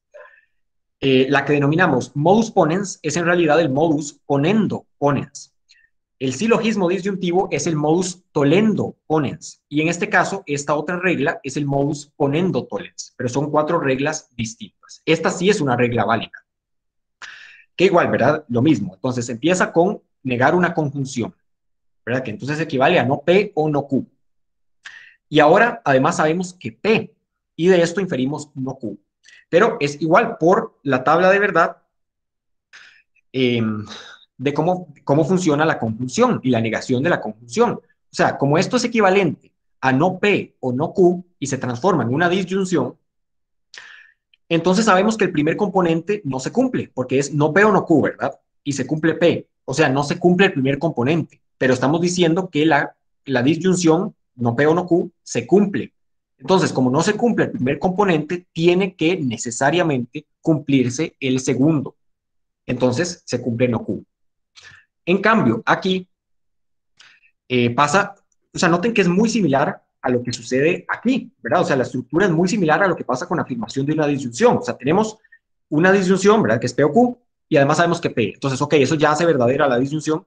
La que denominamos modus ponens es en realidad el modus ponendo ponens. El silogismo disyuntivo es el modus tollendo ponens. Y en este caso, esta otra regla es el modus ponendo tollens. Pero son 4 reglas distintas. Esta sí es una regla válida. Que igual, ¿verdad? Lo mismo. Entonces, empieza con negar una conjunción, ¿verdad? Que entonces equivale a no P o no Q. Y ahora, además, sabemos que P. Y de esto inferimos no Q. Pero es igual por la tabla de verdad de cómo funciona la conjunción y la negación de la conjunción. O sea, como esto es equivalente a no P o no Q y se transforma en una disyunción, entonces sabemos que el primer componente no se cumple, porque es no P o no Q, ¿verdad? Y se cumple P. O sea, no se cumple el primer componente, pero estamos diciendo que la disyunción no P o no Q se cumple. Entonces, como no se cumple el primer componente, tiene que necesariamente cumplirse el segundo. Entonces, se cumple no Q. En cambio, aquí pasa, o sea, noten que es muy similar a lo que sucede aquí, ¿verdad? O sea, la estructura es muy similar a lo que pasa con la afirmación de una disyunción. O sea, tenemos una disyunción, ¿verdad? Que es P o Q, y además sabemos que P. Entonces, ok, eso ya hace verdadera la disyunción,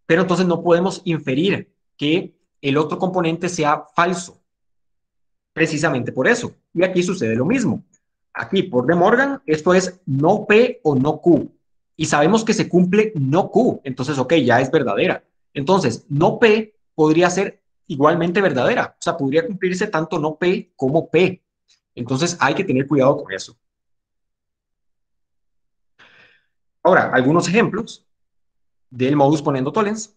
pero entonces no podemos inferir que el otro componente sea falso. Precisamente por eso. Y aquí sucede lo mismo. Aquí, por De Morgan, esto es no P o no Q. Y sabemos que se cumple no Q. Entonces, ok, ya es verdadera. Entonces, no P podría ser igualmente verdadera. O sea, podría cumplirse tanto no P como P. Entonces, hay que tener cuidado con eso. Ahora, algunos ejemplos del modus ponendo tollens.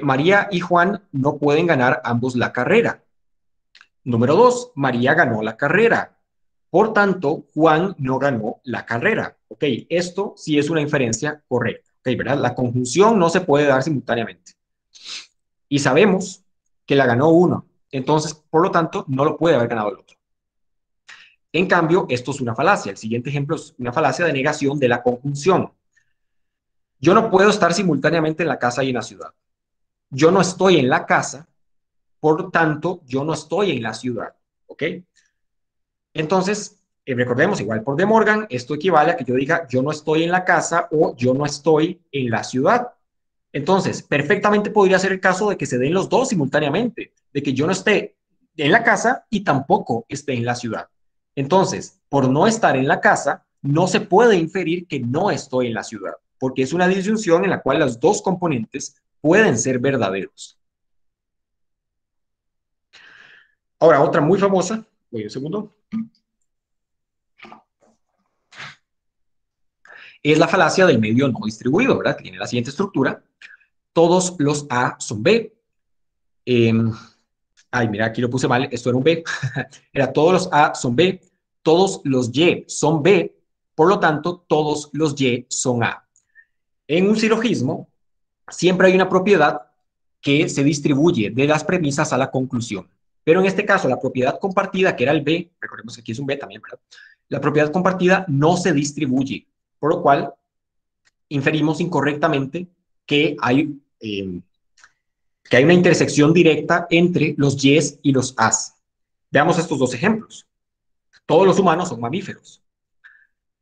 María y Juan no pueden ganar ambos la carrera. Número 2, María ganó la carrera. Por tanto, Juan no ganó la carrera. Ok, esto sí es una inferencia correcta. Ok, ¿verdad? La conjunción no se puede dar simultáneamente. Y sabemos que la ganó uno. Entonces, por lo tanto, no lo puede haber ganado el otro. En cambio, esto es una falacia. El siguiente ejemplo es una falacia de negación de la conjunción. Yo no puedo estar simultáneamente en la casa y en la ciudad. Yo no estoy en la casa, por tanto, yo no estoy en la ciudad. ¿Ok? Entonces, recordemos, igual por De Morgan, esto equivale a que yo diga yo no estoy en la casa o yo no estoy en la ciudad. Entonces, perfectamente podría ser el caso de que se den los dos simultáneamente, de que yo no esté en la casa y tampoco esté en la ciudad. Entonces, por no estar en la casa, no se puede inferir que no estoy en la ciudad, porque es una disyunción en la cual los dos componentes pueden ser verdaderos. Ahora, otra muy famosa, voy un segundo, es la falacia del medio no distribuido, ¿verdad? Tiene la siguiente estructura. Todos los A son B. Ay, mira, aquí lo puse mal, esto era un B. Era todos los A son B, todos los Y son B, por lo tanto, todos los Y son A. En un silogismo, siempre hay una propiedad que se distribuye de las premisas a la conclusión. Pero en este caso, la propiedad compartida, que era el B, recordemos que aquí es un B también, ¿verdad? La propiedad compartida no se distribuye, por lo cual inferimos incorrectamente que hay una intersección directa entre los Ys y los As. Veamos estos dos ejemplos. Todos los humanos son mamíferos.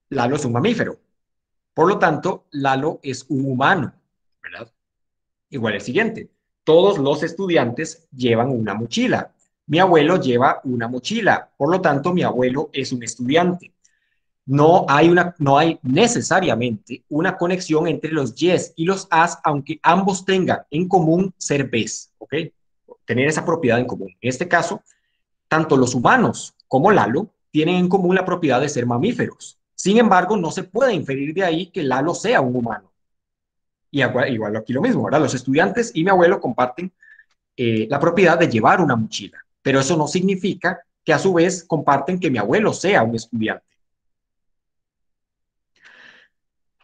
Lalo es un mamífero. Por lo tanto, Lalo es un humano, ¿verdad? Igual el siguiente. Todos los estudiantes llevan una mochila. Mi abuelo lleva una mochila. Por lo tanto, mi abuelo es un estudiante. No hay necesariamente una conexión entre los yes y los as, aunque ambos tengan en común ser bes, ¿ok? Tener esa propiedad en común. En este caso, tanto los humanos como Lalo tienen en común la propiedad de ser mamíferos. Sin embargo, no se puede inferir de ahí que Lalo sea un humano. Y igual aquí lo mismo, ¿verdad? Los estudiantes y mi abuelo comparten la propiedad de llevar una mochila, pero eso no significa que a su vez comparten que mi abuelo sea un estudiante.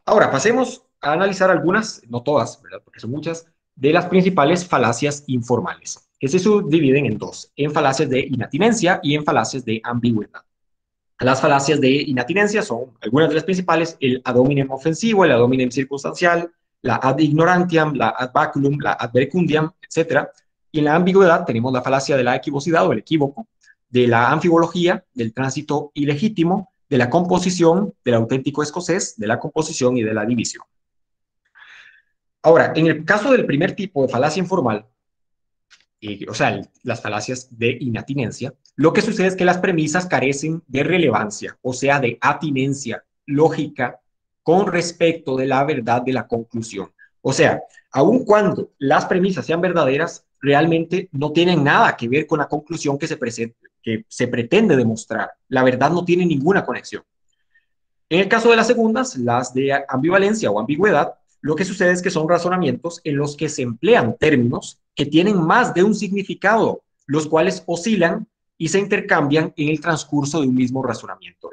Ahora, pasemos a analizar algunas, no todas, ¿verdad? Porque son muchas, de las principales falacias informales, que se subdividen en dos, en falacias de inatinencia y en falacias de ambigüedad. Las falacias de inatinencia son algunas de las principales: el ad hominem ofensivo, el ad hominem circunstancial, la ad ignorantiam, la ad baculum, la ad verecundiam, etc. Y en la ambigüedad tenemos la falacia de la equivocidad o el equívoco, de la anfibología, del tránsito ilegítimo, de la composición, del auténtico escocés, de la composición y de la división. Ahora, en el caso del primer tipo de falacia informal, o sea, las falacias de inatinencia, lo que sucede es que las premisas carecen de relevancia, o sea, de atinencia lógica con respecto de la verdad de la conclusión. O sea, aun cuando las premisas sean verdaderas, realmente no tienen nada que ver con la conclusión que se pretende demostrar. La verdad no tiene ninguna conexión. En el caso de las segundas, las de ambivalencia o ambigüedad, lo que sucede es que son razonamientos en los que se emplean términos que tienen más de un significado, los cuales oscilan y se intercambian en el transcurso de un mismo razonamiento.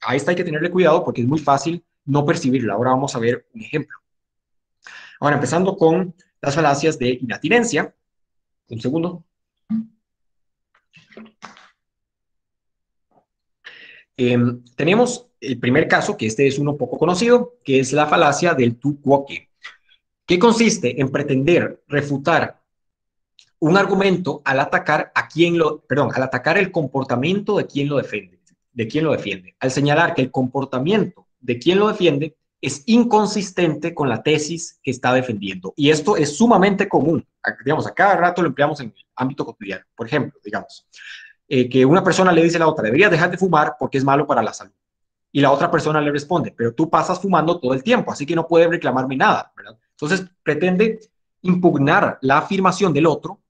A esta hay que tenerle cuidado porque es muy fácil no percibirla. Ahora vamos a ver un ejemplo. Ahora, empezando con las falacias de inatinencia. Un segundo. Tenemos el primer caso, que este es uno poco conocido, que es la falacia del tu quoque, que consiste en pretender refutar un argumento al atacar al atacar el comportamiento de quien lo defiende, al señalar que el comportamiento de quien lo defiende es inconsistente con la tesis que está defendiendo. Y esto es sumamente común. Digamos, a cada rato lo empleamos en el ámbito cotidiano. Por ejemplo, digamos, que una persona le dice a la otra, deberías dejar de fumar porque es malo para la salud. Y la otra persona le responde, pero tú pasas fumando todo el tiempo, así que no puedes reclamarme nada, ¿verdad? Entonces pretende impugnar la afirmación del otro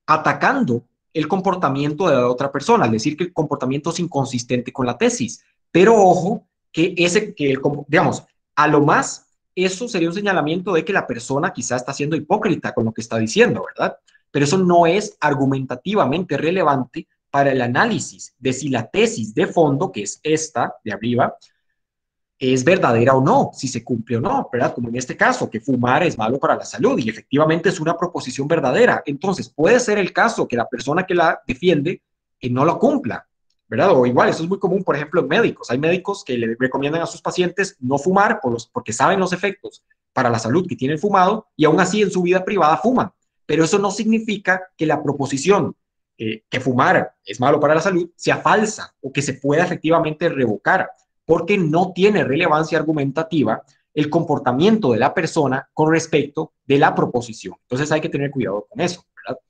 atacando el comportamiento de la otra persona, es decir, que el comportamiento es inconsistente con la tesis. Pero ojo, digamos, a lo más, eso sería un señalamiento de que la persona quizá está siendo hipócrita con lo que está diciendo, ¿verdad? Pero eso no es argumentativamente relevante para el análisis de si la tesis de fondo, que es esta de arriba, es verdadera o no, si se cumple o no, ¿verdad? Como en este caso, que fumar es malo para la salud y efectivamente es una proposición verdadera. Entonces, puede ser el caso que la persona que la defiende no lo cumpla, ¿verdad? O igual, eso es muy común, por ejemplo, en médicos. Hay médicos que le recomiendan a sus pacientes no fumar porque saben los efectos para la salud que tiene el fumado y aún así en su vida privada fuman. Pero eso no significa que la proposición que fumar es malo para la salud sea falsa o que se pueda efectivamente revocar, porque no tiene relevancia argumentativa el comportamiento de la persona con respecto de la proposición. Entonces hay que tener cuidado con eso, ¿verdad?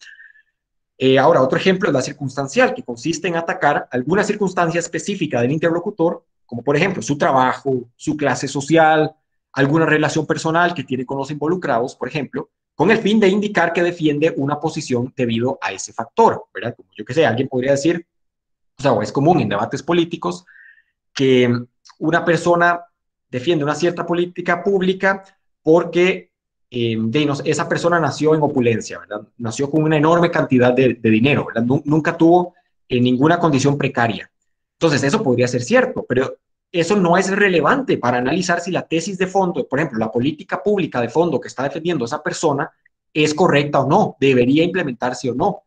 Ahora, otro ejemplo es la circunstancial, que consiste en atacar alguna circunstancia específica del interlocutor, como por ejemplo su trabajo, su clase social, alguna relación personal que tiene con los involucrados, por ejemplo, con el fin de indicar que defiende una posición debido a ese factor, ¿verdad? Como yo que sé, alguien podría decir, o sea, es común en debates políticos que una persona defiende una cierta política pública porque esa persona nació en opulencia, ¿verdad? Nació con una enorme cantidad de dinero, ¿verdad? Nunca tuvo ninguna condición precaria. Entonces, eso podría ser cierto, pero eso no es relevante para analizar si la tesis de fondo, por ejemplo, la política pública de fondo que está defendiendo esa persona es correcta o no, debería implementarse o no.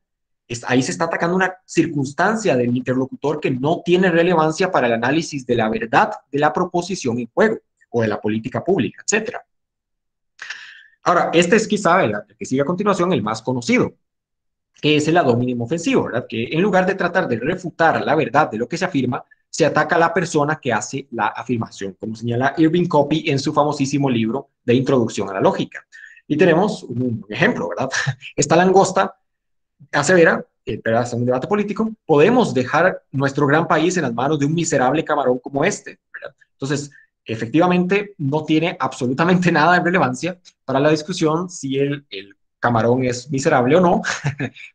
Ahí se está atacando una circunstancia del interlocutor que no tiene relevancia para el análisis de la verdad de la proposición en juego o de la política pública, etc. Ahora, este es quizá el que sigue a continuación el más conocido, que es el ad hominem ofensivo, ¿verdad? Que en lugar de tratar de refutar la verdad de lo que se afirma, se ataca a la persona que hace la afirmación, como señala Irving Copy en su famosísimo libro de Introducción a la Lógica. Y tenemos un ejemplo, ¿verdad? Esta langosta asevera, pero es un debate político, podemos dejar nuestro gran país en las manos de un miserable camarón como este, ¿verdad? Entonces, efectivamente, no tiene absolutamente nada de relevancia para la discusión si el camarón es miserable o no.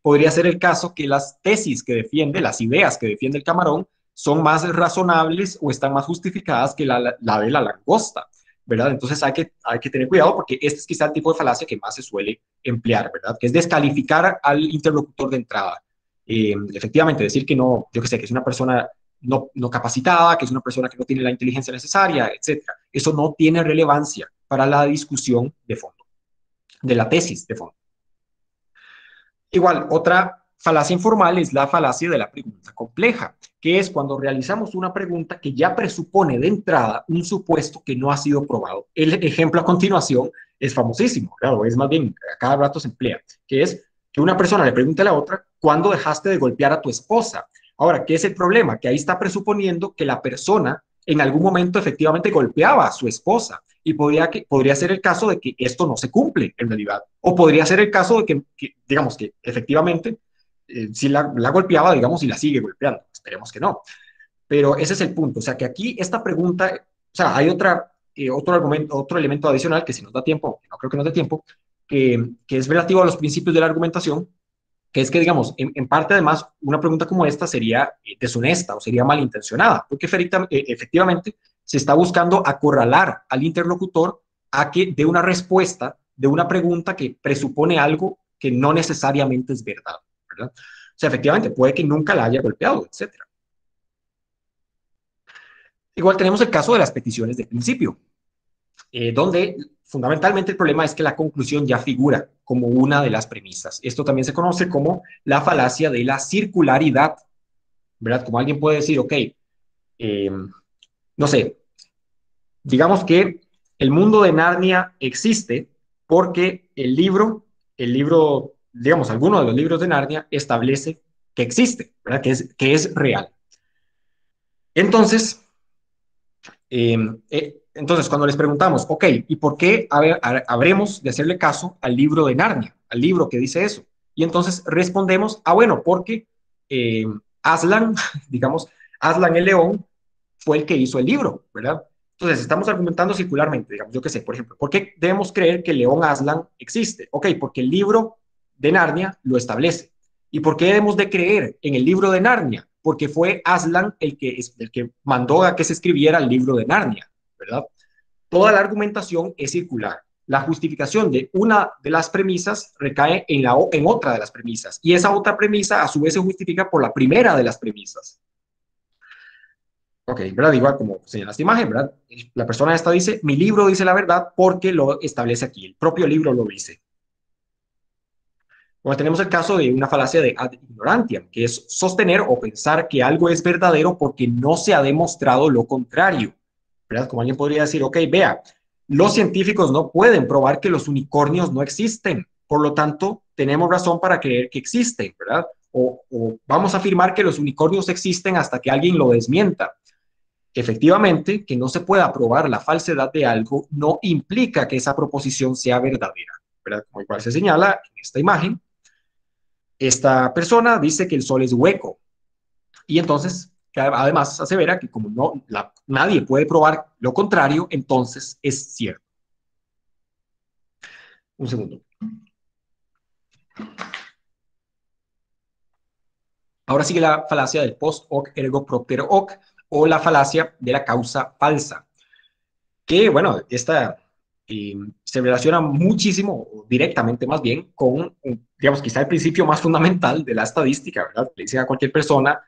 Podría ser el caso que las tesis que defiende, las ideas que defiende el camarón, son más razonables o están más justificadas que la de la langosta, ¿verdad? Entonces hay que tener cuidado porque este es quizá el tipo de falacia que más se suele emplear, ¿verdad? Que es descalificar al interlocutor de entrada. Efectivamente, decir que no, yo que sé, que es una persona no capacitada, que es una persona que no tiene la inteligencia necesaria, etcétera. Eso no tiene relevancia para la discusión de fondo, de la tesis de fondo. Igual, otra falacia informal es la falacia de la pregunta compleja, que es cuando realizamos una pregunta que ya presupone de entrada un supuesto que no ha sido probado. El ejemplo a continuación es famosísimo, claro, es más bien, a cada rato se emplea, que es que una persona le pregunta a la otra, ¿cuándo dejaste de golpear a tu esposa? Ahora, ¿qué es el problema? Que ahí está presuponiendo que la persona en algún momento efectivamente golpeaba a su esposa. Y podría ser el caso de que esto no se cumple en realidad. O podría ser el caso de que digamos, que efectivamente sí la golpeaba, digamos, y la sigue golpeando. Esperemos que no. Pero ese es el punto. O sea, que aquí esta pregunta, o sea, hay otro elemento adicional que si nos da tiempo, no creo que nos dé tiempo, que es relativo a los principios de la argumentación, que es que, digamos, en parte además, una pregunta como esta sería deshonesta o sería malintencionada, porque efectivamente se está buscando acorralar al interlocutor a que dé una respuesta de una pregunta que presupone algo que no necesariamente es verdad, ¿verdad? O sea, efectivamente, puede que nunca la haya golpeado, etc. Igual tenemos el caso de las peticiones de principio, donde fundamentalmente el problema es que la conclusión ya figura como una de las premisas. Esto también se conoce como la falacia de la circularidad, ¿verdad? Como alguien puede decir, ok, no sé, digamos que el mundo de Narnia existe porque digamos, alguno de los libros de Narnia establece que existe, ¿verdad? Que es real. Entonces, Entonces, cuando les preguntamos, ok, ¿y por qué habremos de hacerle caso al libro de Narnia, al libro que dice eso? Y entonces respondemos, bueno, porque eh, Aslan, digamos, Aslan el león fue el que hizo el libro, ¿verdad? Entonces, estamos argumentando circularmente, digamos, yo qué sé, por ejemplo, ¿por qué debemos creer que el león Aslan existe? Ok, porque el libro de Narnia lo establece. ¿Y por qué debemos de creer en el libro de Narnia? Porque fue Aslan el que mandó a que se escribiera el libro de Narnia, ¿verdad? Toda la argumentación es circular. La justificación de una de las premisas recae en otra de las premisas, y esa otra premisa a su vez se justifica por la primera de las premisas. Ok, ¿verdad? Igual como señala esta imagen, ¿verdad? La persona esta dice, mi libro dice la verdad porque lo establece aquí, el propio libro lo dice. Bueno, tenemos el caso de una falacia de ad ignorantiam, que es sostener o pensar que algo es verdadero porque no se ha demostrado lo contrario, ¿verdad? Como alguien podría decir, ok, vea, los científicos no pueden probar que los unicornios no existen, por lo tanto, tenemos razón para creer que existen, ¿verdad? O vamos a afirmar que los unicornios existen hasta que alguien lo desmienta. Efectivamente, que no se pueda probar la falsedad de algo no implica que esa proposición sea verdadera, ¿verdad? Como igual se señala en esta imagen, esta persona dice que el sol es hueco y entonces además asevera que como nadie puede probar lo contrario, entonces es cierto. Un segundo. Ahora sigue la falacia del post hoc ergo propter hoc, o la falacia de la causa falsa, que bueno, esta se relaciona muchísimo, directamente más bien, con, digamos, quizá el principio más fundamental de la estadística, ¿verdad? Le dicen a cualquier persona,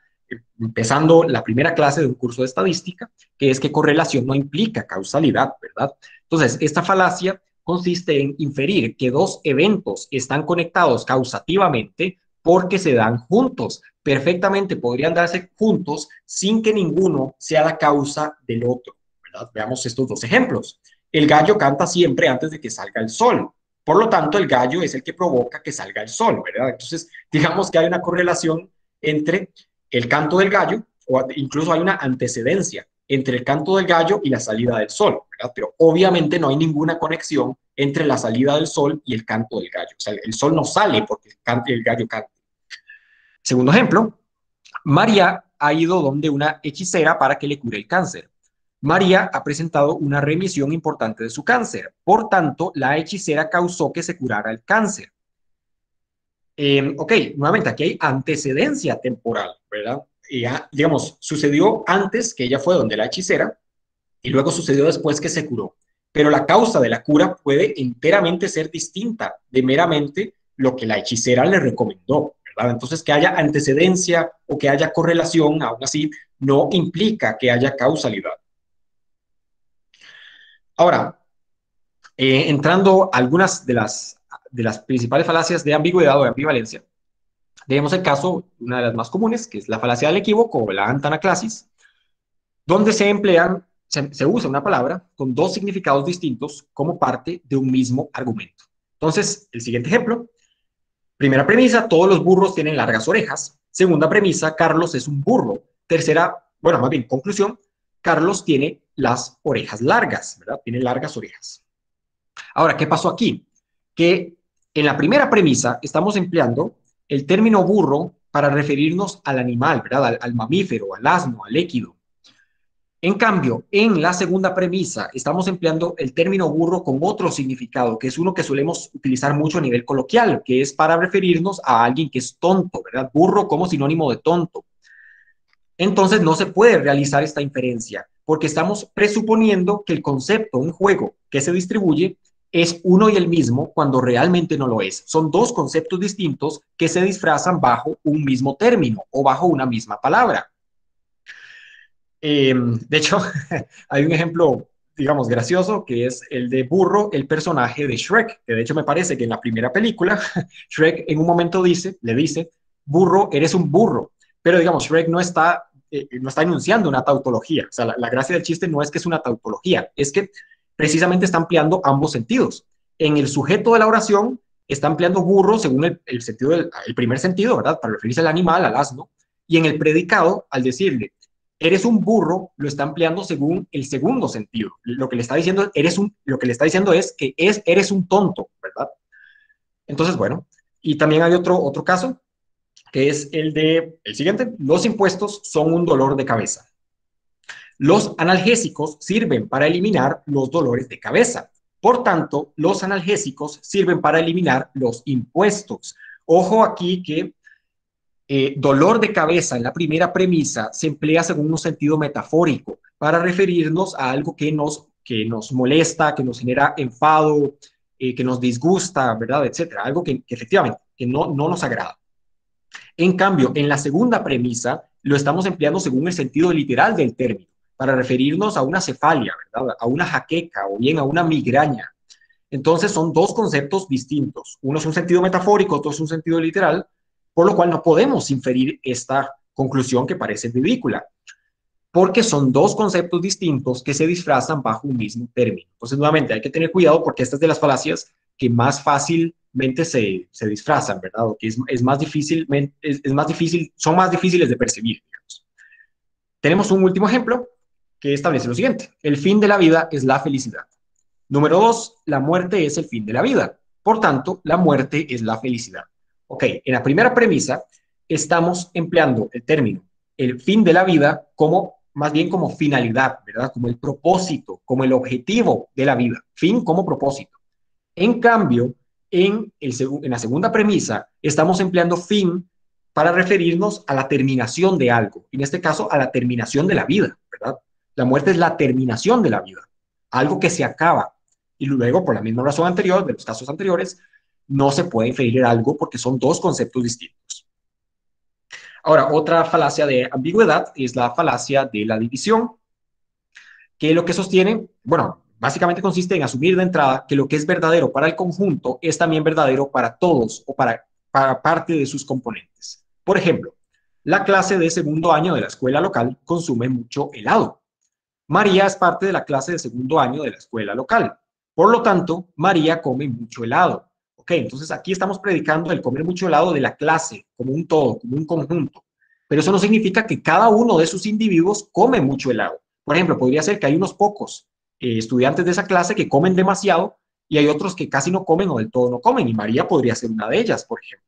empezando la primera clase de un curso de estadística, que es que correlación no implica causalidad, ¿verdad? Entonces, esta falacia consiste en inferir que dos eventos están conectados causativamente porque se dan juntos. Perfectamente podrían darse juntos sin que ninguno sea la causa del otro, ¿verdad? Veamos estos dos ejemplos. El gallo canta siempre antes de que salga el sol. Por lo tanto, el gallo es el que provoca que salga el sol, ¿verdad? Entonces, digamos que hay una correlación entre el canto del gallo, o incluso hay una antecedencia entre el canto del gallo y la salida del sol, ¿verdad? Pero obviamente no hay ninguna conexión entre la salida del sol y el canto del gallo. O sea, el sol no sale porque el gallo canta. Segundo ejemplo, María ha ido donde una hechicera para que le cure el cáncer. María ha presentado una remisión importante de su cáncer. Por tanto, la hechicera causó que se curara el cáncer. Ok, nuevamente aquí hay antecedencia temporal, ¿verdad? Digamos, sucedió antes que ella fue donde la hechicera y luego sucedió después que se curó. Pero la causa de la cura puede enteramente ser distinta de meramente lo que la hechicera le recomendó, ¿verdad? Entonces, que haya antecedencia o que haya correlación, aún así, no implica que haya causalidad. Ahora, entrando a algunas de las principales falacias de ambigüedad o de ambivalencia, tenemos el caso, una de las más comunes, que es la falacia del equívoco o la antanaclasis, donde se usa una palabra con dos significados distintos como parte de un mismo argumento. Entonces, el siguiente ejemplo. Primera premisa, todos los burros tienen largas orejas. Segunda premisa, Carlos es un burro. Tercera, bueno, más bien, conclusión, Carlos tiene las orejas largas, ¿verdad? Tiene largas orejas. Ahora, ¿qué pasó aquí? Que en la primera premisa estamos empleando el término burro para referirnos al animal, ¿verdad? Al mamífero, al asno, al équido. En cambio, en la segunda premisa estamos empleando el término burro con otro significado, que es uno que solemos utilizar mucho a nivel coloquial, que es para referirnos a alguien que es tonto, ¿verdad? Burro como sinónimo de tonto. Entonces no se puede realizar esta inferencia, porque estamos presuponiendo que el concepto, un juego que se distribuye, es uno y el mismo cuando realmente no lo es. Son dos conceptos distintos que se disfrazan bajo un mismo término o bajo una misma palabra. De hecho, hay un ejemplo, digamos, gracioso, que es el de Burro, el personaje de Shrek, que de hecho me parece que en la primera película, Shrek en un momento le dice, burro, eres un burro, pero digamos, Shrek no está enunciando una tautología, o sea, la gracia del chiste no es que es una tautología, es que precisamente está ampliando ambos sentidos. En el sujeto de la oración está ampliando burro según el sentido el primer sentido, ¿verdad? Para referirse al animal, al asno, y en el predicado, al decirle, Eres un burro lo está empleando según el segundo sentido. Lo que le está diciendo, lo que le está diciendo es que eres un tonto, ¿verdad? Entonces, bueno, y también hay otro caso, que es el siguiente. Los impuestos son un dolor de cabeza. Los analgésicos sirven para eliminar los dolores de cabeza. Por tanto, los analgésicos sirven para eliminar los impuestos. Ojo aquí que dolor de cabeza en la primera premisa se emplea según un sentido metafórico para referirnos a algo que nos molesta, que nos genera enfado, que nos disgusta, ¿verdad? Etcétera. Algo que efectivamente que no nos agrada. En cambio, en la segunda premisa lo estamos empleando según el sentido literal del término, para referirnos a una cefalia, ¿verdad? A una jaqueca o bien a una migraña. Entonces son dos conceptos distintos. Uno es un sentido metafórico, otro es un sentido literal, por lo cual no podemos inferir esta conclusión que parece ridícula, porque son dos conceptos distintos que se disfrazan bajo un mismo término. Entonces, nuevamente, hay que tener cuidado porque esta es de las falacias que más fácilmente se disfrazan, ¿verdad? O que es más difícil, son más difíciles de percibir, digamos. Tenemos un último ejemplo que establece lo siguiente: el fin de la vida es la felicidad. Número 2, la muerte es el fin de la vida. Por tanto, la muerte es la felicidad. Ok, en la primera premisa estamos empleando el término el fin de la vida como, más bien como finalidad, ¿verdad? Como el propósito, como el objetivo de la vida. Fin como propósito. En cambio, en la segunda premisa estamos empleando fin para referirnos a la terminación de algo. En este caso, a la terminación de la vida, ¿verdad? La muerte es la terminación de la vida. Algo que se acaba. Y luego, por la misma razón anterior, de los casos anteriores, no se puede inferir algo porque son dos conceptos distintos. Ahora, otra falacia de ambigüedad es la falacia de la división, que lo que sostiene, bueno, básicamente consiste en asumir de entrada que lo que es verdadero para el conjunto es también verdadero para todos o para parte de sus componentes. Por ejemplo, la clase de segundo año de la escuela local consume mucho helado. María es parte de la clase de segundo año de la escuela local. Por lo tanto, María come mucho helado. Ok, entonces aquí estamos predicando el comer mucho helado de la clase, como un todo, como un conjunto. Pero eso no significa que cada uno de sus individuos come mucho helado. Por ejemplo, podría ser que hay unos pocos estudiantes de esa clase que comen demasiado y hay otros que casi no comen o del todo no comen, y María podría ser una de ellas, por ejemplo.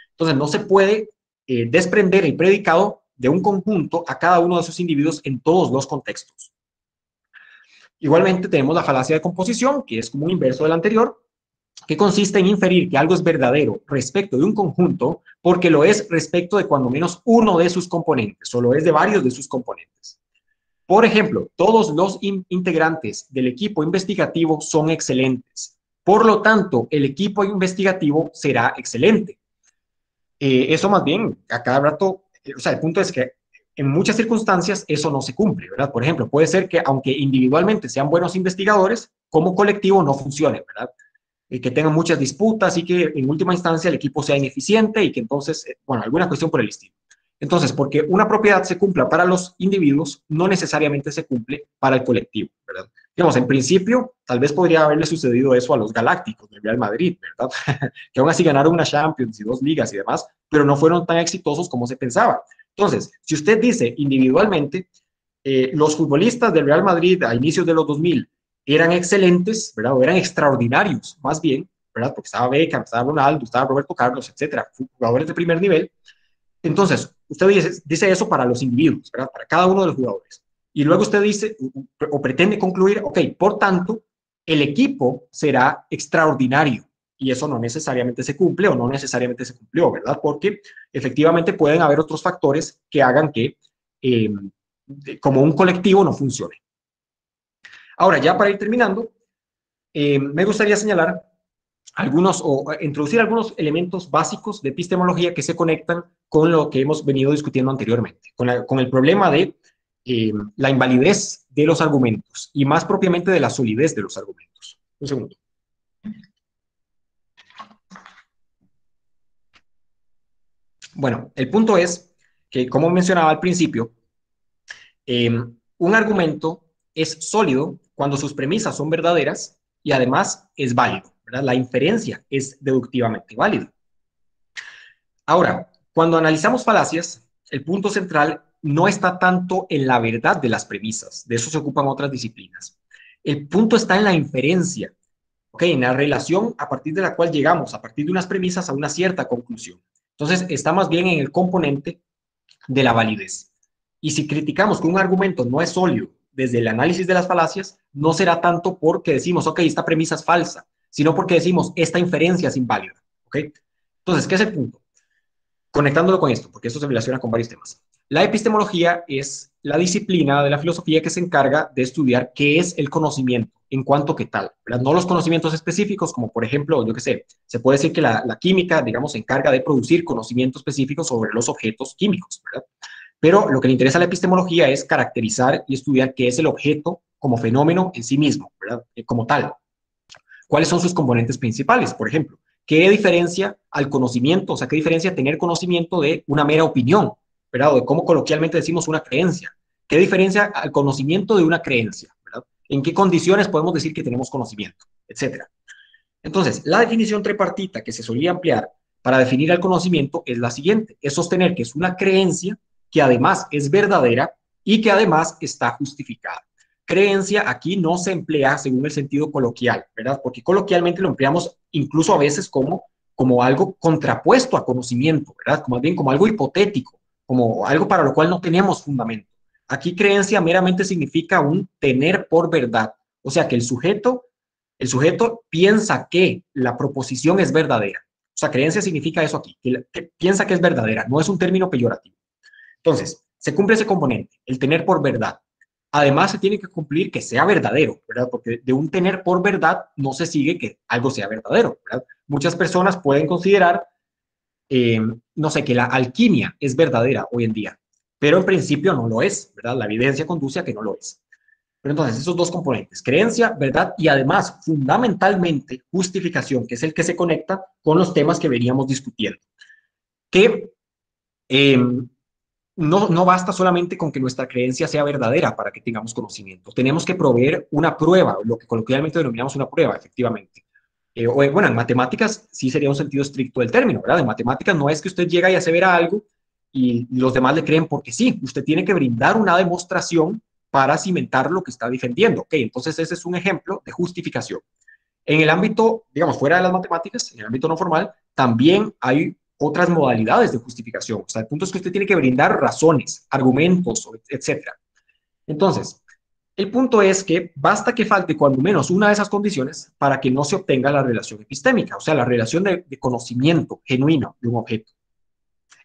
Entonces, no se puede desprender el predicado de un conjunto a cada uno de sus individuos en todos los contextos. Igualmente tenemos la falacia de composición, que es como un inverso del anterior, que consiste en inferir que algo es verdadero respecto de un conjunto porque lo es respecto de cuando menos uno de sus componentes, o lo es de varios de sus componentes. Por ejemplo, todos los integrantes del equipo investigativo son excelentes. Por lo tanto, el equipo investigativo será excelente. Eso más bien, a cada rato, o sea, el punto es que en muchas circunstancias eso no se cumple, ¿verdad? Por ejemplo, puede ser que aunque individualmente sean buenos investigadores, como colectivo no funcione, ¿verdad? Que tengan muchas disputas y que en última instancia el equipo sea ineficiente y que entonces, bueno, alguna cuestión por el estilo. Entonces, porque una propiedad se cumpla para los individuos, no necesariamente se cumple para el colectivo, ¿verdad? Digamos, en principio, tal vez podría haberle sucedido eso a los Galácticos del Real Madrid, ¿verdad? Que aún así ganaron una Champions y 2 ligas y demás, pero no fueron tan exitosos como se pensaba. Entonces, si usted dice individualmente, los futbolistas del Real Madrid a inicios de los 2000 eran excelentes, ¿verdad? O eran extraordinarios, más bien, ¿verdad? Porque estaba Beckham, estaba Ronaldo, estaba Roberto Carlos, etcétera, jugadores de primer nivel. Entonces, usted dice eso para los individuos, ¿verdad? Para cada uno de los jugadores. Y luego usted dice o pretende concluir, ok, por tanto, el equipo será extraordinario. Y eso no necesariamente se cumple o no necesariamente se cumplió, ¿verdad? Porque efectivamente pueden haber otros factores que hagan que como un colectivo no funcione. Ahora, ya para ir terminando, me gustaría señalar algunos o introducir algunos elementos básicos de epistemología que se conectan con lo que hemos venido discutiendo anteriormente, con el problema de la invalidez de los argumentos y más propiamente de la solidez de los argumentos. Un segundo. Bueno, el punto es que, como mencionaba al principio, un argumento es sólido cuando sus premisas son verdaderas y además es válido, ¿verdad? La inferencia es deductivamente válida. Ahora, cuando analizamos falacias, el punto central no está tanto en la verdad de las premisas, de eso se ocupan otras disciplinas. El punto está en la inferencia, ¿ok? En la relación a partir de la cual llegamos, a partir de unas premisas, a una cierta conclusión. Entonces, está más bien en el componente de la validez. Y si criticamos que un argumento no es sólido desde el análisis de las falacias, no será tanto porque decimos, ok, esta premisa es falsa, sino porque decimos, esta inferencia es inválida, ¿ok? Entonces, ¿qué es el punto? Conectándolo con esto, porque esto se relaciona con varios temas. La epistemología es la disciplina de la filosofía que se encarga de estudiar qué es el conocimiento, en cuanto que tal, ¿verdad? No los conocimientos específicos, como por ejemplo, yo qué sé, se puede decir que la química, digamos, se encarga de producir conocimiento específico sobre los objetos químicos, ¿verdad? Pero lo que le interesa a la epistemología es caracterizar y estudiar qué es el objeto como fenómeno en sí mismo, ¿verdad? Como tal. ¿Cuáles son sus componentes principales? Por ejemplo, ¿qué diferencia al conocimiento? O sea, ¿qué diferencia tener conocimiento de una mera opinión? ¿Verdad? O de cómo coloquialmente decimos una creencia. ¿Qué diferencia al conocimiento de una creencia? ¿Verdad? ¿En qué condiciones podemos decir que tenemos conocimiento? Etcétera. Entonces, la definición tripartita que se solía emplear para definir el conocimiento es la siguiente. Es sostener que es una creencia que además es verdadera y que además está justificada. Creencia aquí no se emplea según el sentido coloquial, ¿verdad? Porque coloquialmente lo empleamos incluso a veces como algo contrapuesto a conocimiento, ¿verdad? Como bien como algo hipotético, como algo para lo cual no tenemos fundamento. Aquí creencia meramente significa un tener por verdad, o sea que el sujeto piensa que la proposición es verdadera. O sea, creencia significa eso aquí, que piensa que es verdadera, no es un término peyorativo. Entonces, se cumple ese componente, el tener por verdad. Además, se tiene que cumplir que sea verdadero, ¿verdad? Porque de un tener por verdad no se sigue que algo sea verdadero, ¿verdad? Muchas personas pueden considerar, no sé, que la alquimia es verdadera hoy en día, pero en principio no lo es, ¿verdad? La evidencia conduce a que no lo es. Pero entonces, esos dos componentes, creencia, verdad y además, fundamentalmente, justificación, que es el que se conecta con los temas que veníamos discutiendo. Que no basta solamente con que nuestra creencia sea verdadera para que tengamos conocimiento. Tenemos que proveer una prueba, lo que coloquialmente denominamos una prueba, efectivamente. Bueno, en matemáticas sí sería un sentido estricto del término, ¿verdad? En matemáticas no es que usted llega y asevera algo y los demás le creen porque sí. Usted tiene que brindar una demostración para cimentar lo que está defendiendo. Ok, entonces ese es un ejemplo de justificación. En el ámbito, digamos, fuera de las matemáticas, en el ámbito no formal, también hay otras modalidades de justificación. O sea, el punto es que usted tiene que brindar razones, argumentos, etcétera. Entonces, el punto es que basta que falte cuando menos una de esas condiciones para que no se obtenga la relación epistémica, o sea, la relación de conocimiento genuino de un objeto.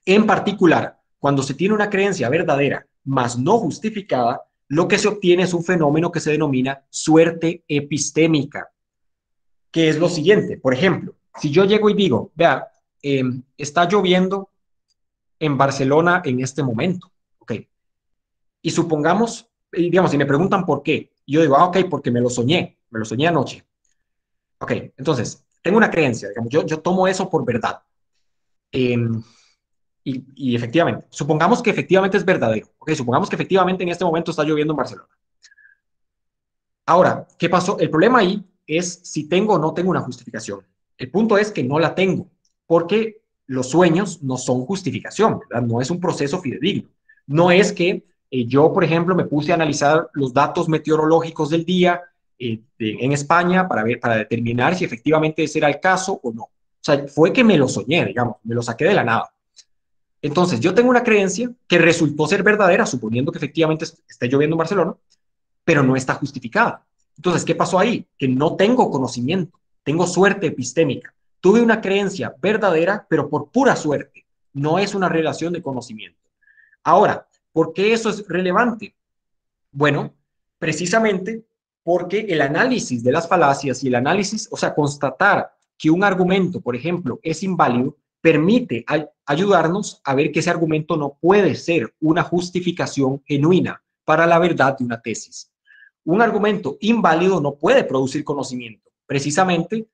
En particular, cuando se tiene una creencia verdadera, mas no justificada, lo que se obtiene es un fenómeno que se denomina suerte epistémica, que es lo siguiente. Por ejemplo, si yo llego y digo, vea, está lloviendo en Barcelona en este momento, ¿ok? Y supongamos, digamos, si me preguntan por qué, yo digo, ok, porque me lo soñé anoche. Ok, entonces, tengo una creencia, digamos, yo tomo eso por verdad. Eh, y efectivamente, supongamos que efectivamente es verdadero, ok, supongamos que efectivamente en este momento está lloviendo en Barcelona. Ahora, ¿qué pasó? El problema ahí es si tengo o no tengo una justificación. El punto es que no la tengo, porque los sueños no son justificación, ¿verdad? No es un proceso fidedigno. No es que yo, por ejemplo, me puse a analizar los datos meteorológicos del día en España para determinar si efectivamente ese era el caso o no. O sea, fue que me lo soñé, digamos, me lo saqué de la nada. Entonces, yo tengo una creencia que resultó ser verdadera, suponiendo que efectivamente esté lloviendo en Barcelona, pero no está justificada. Entonces, ¿qué pasó ahí? Que no tengo conocimiento, tengo suerte epistémica. Tuve una creencia verdadera, pero por pura suerte. No es una relación de conocimiento. Ahora, ¿por qué eso es relevante? Bueno, precisamente porque el análisis de las falacias y el análisis, o sea, constatar que un argumento, por ejemplo, es inválido, permite ayudarnos a ver que ese argumento no puede ser una justificación genuina para la verdad de una tesis. Un argumento inválido no puede producir conocimiento, precisamente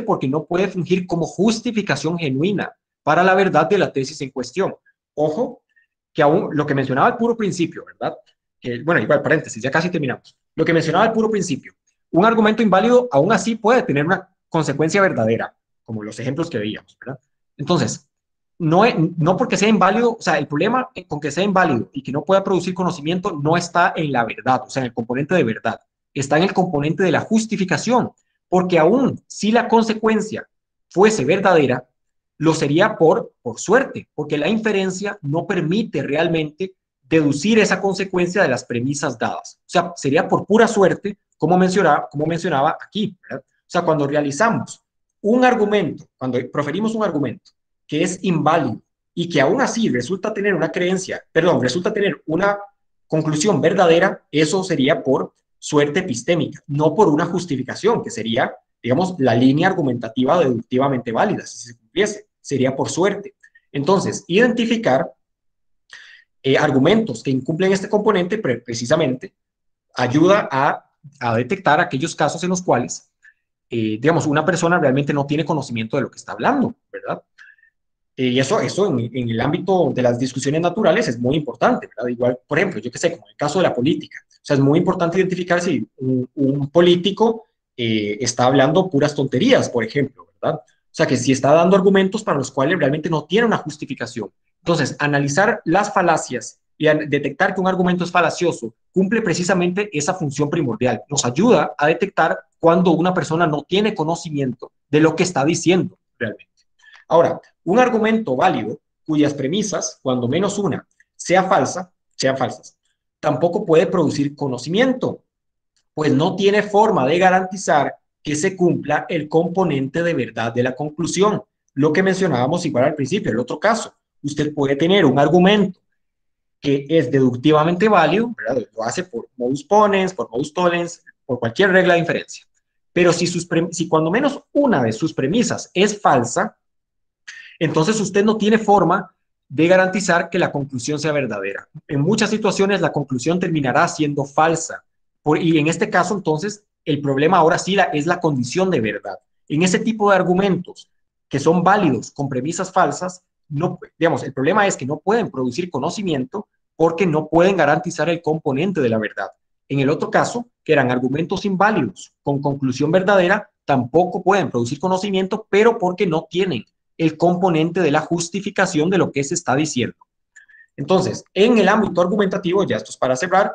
porque no puede fungir como justificación genuina para la verdad de la tesis en cuestión. Ojo, que aún lo que mencionaba al puro principio, ¿verdad? Bueno, igual paréntesis, ya casi terminamos. Lo que mencionaba al puro principio, un argumento inválido aún así puede tener una consecuencia verdadera, como los ejemplos que veíamos, ¿verdad? Entonces, no porque sea inválido, o sea, el problema con que sea inválido y que no pueda producir conocimiento no está en la verdad, o sea, en el componente de verdad, está en el componente de la justificación, porque aún si la consecuencia fuese verdadera, lo sería por suerte, porque la inferencia no permite realmente deducir esa consecuencia de las premisas dadas. O sea, sería por pura suerte, como mencionaba aquí, ¿verdad? O sea, cuando realizamos un argumento, cuando proferimos un argumento que es inválido y que aún así resulta tener una creencia, perdón, resulta tener una conclusión verdadera, eso sería por suerte epistémica, no por una justificación, que sería, digamos, la línea argumentativa deductivamente válida, si se cumpliese, sería por suerte. Entonces, identificar argumentos que incumplen este componente precisamente ayuda a detectar aquellos casos en los cuales, digamos, una persona realmente no tiene conocimiento de lo que está hablando, ¿verdad? Y eso en el ámbito de las discusiones naturales es muy importante, ¿verdad? Igual, por ejemplo, yo que sé, como en el caso de la política. O sea, es muy importante identificar si un político está hablando puras tonterías, por ejemplo, ¿verdad? O sea, que si está dando argumentos para los cuales realmente no tiene una justificación. Entonces, analizar las falacias y detectar que un argumento es falacioso cumple precisamente esa función primordial. Nos ayuda a detectar cuando una persona no tiene conocimiento de lo que está diciendo realmente. Ahora, un argumento válido cuyas premisas, cuando menos una, sean falsas, tampoco puede producir conocimiento, pues no tiene forma de garantizar que se cumpla el componente de verdad de la conclusión. Lo que mencionábamos igual al principio, el otro caso, usted puede tener un argumento que es deductivamente válido, ¿verdad? Lo hace por modus ponens, por modus tollens, por cualquier regla de inferencia. Pero si cuando menos una de sus premisas es falsa, entonces usted no tiene forma de garantizar que la conclusión sea verdadera. En muchas situaciones la conclusión terminará siendo falsa. Y en este caso, entonces, el problema ahora sí es la condición de verdad. En ese tipo de argumentos que son válidos con premisas falsas, no, digamos, el problema es que no pueden producir conocimiento porque no pueden garantizar el componente de la verdad. En el otro caso, que eran argumentos inválidos con conclusión verdadera, tampoco pueden producir conocimiento, pero porque no tienen el componente de la justificación de lo que se está diciendo. Entonces, en el ámbito argumentativo, ya esto es para cerrar,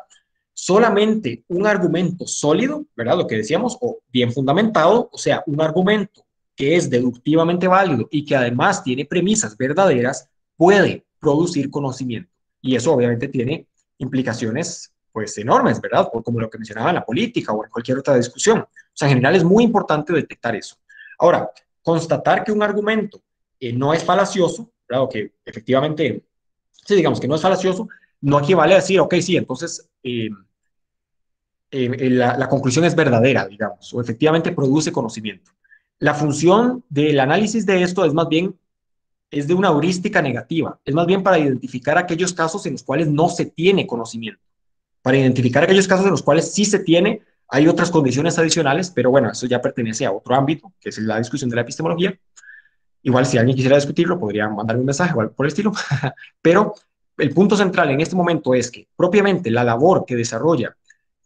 solamente un argumento sólido, ¿verdad? Lo que decíamos, o bien fundamentado, o sea, un argumento que es deductivamente válido y que además tiene premisas verdaderas, puede producir conocimiento. Y eso obviamente tiene implicaciones pues enormes, ¿verdad? Por como lo que mencionaba en la política o en cualquier otra discusión. O sea, en general es muy importante detectar eso. Ahora, constatar que un argumento no es falacioso, ¿verdad? O que efectivamente, sí, digamos que no es falacioso, no equivale a decir, ok, sí, entonces la conclusión es verdadera, digamos, o efectivamente produce conocimiento. La función del análisis de esto es más bien, es de una heurística negativa, es más bien para identificar aquellos casos en los cuales no se tiene conocimiento. Para identificar aquellos casos en los cuales sí se tiene, hay otras condiciones adicionales, pero bueno, eso ya pertenece a otro ámbito, que es la discusión de la epistemología. Igual si alguien quisiera discutirlo, podría mandarme un mensaje o algo por el estilo. Pero el punto central en este momento es que propiamente la labor que desarrolla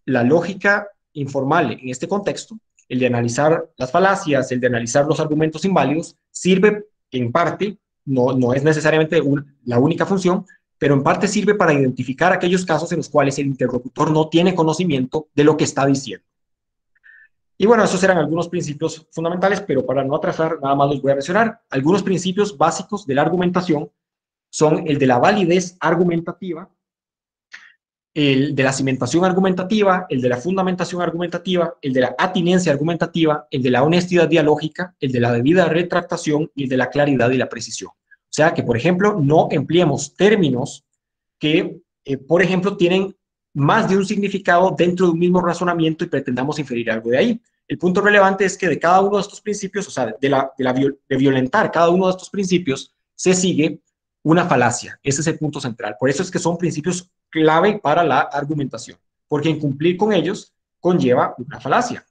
la lógica informal en este contexto, el de analizar las falacias, el de analizar los argumentos inválidos, sirve en parte, no es necesariamente la única función, pero en parte sirve para identificar aquellos casos en los cuales el interlocutor no tiene conocimiento de lo que está diciendo. Y bueno, esos eran algunos principios fundamentales, pero para no atrasar, nada más los voy a mencionar. Algunos principios básicos de la argumentación son el de la validez argumentativa, el de la cimentación argumentativa, el de la fundamentación argumentativa, el de la atinencia argumentativa, el de la honestidad dialógica, el de la debida retractación y el de la claridad y la precisión. O sea que, por ejemplo, no empleemos términos que, por ejemplo, tienen más de un significado dentro de un mismo razonamiento y pretendamos inferir algo de ahí. El punto relevante es que de cada uno de estos principios, o sea, de violentar cada uno de estos principios, se sigue una falacia. Ese es el punto central. Por eso es que son principios clave para la argumentación, porque incumplir con ellos conlleva una falacia.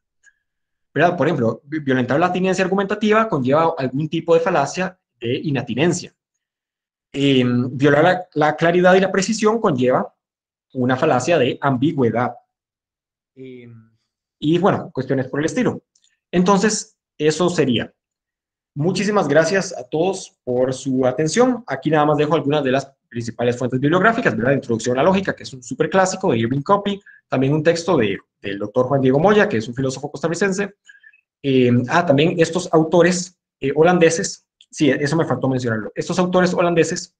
¿Verdad? Por ejemplo, violentar la atinencia argumentativa conlleva algún tipo de falacia de inatinencia. Violar la claridad y la precisión conlleva una falacia de ambigüedad. Y bueno, cuestiones por el estilo. Entonces, eso sería. Muchísimas gracias a todos por su atención. Aquí nada más dejo algunas de las principales fuentes bibliográficas, ¿verdad? Introducción a la lógica, que es un súper clásico de Irving Copy, también un texto del doctor Juan Diego Moya, que es un filósofo costarricense. También estos autores holandeses, sí, eso me faltó mencionarlo, estos autores holandeses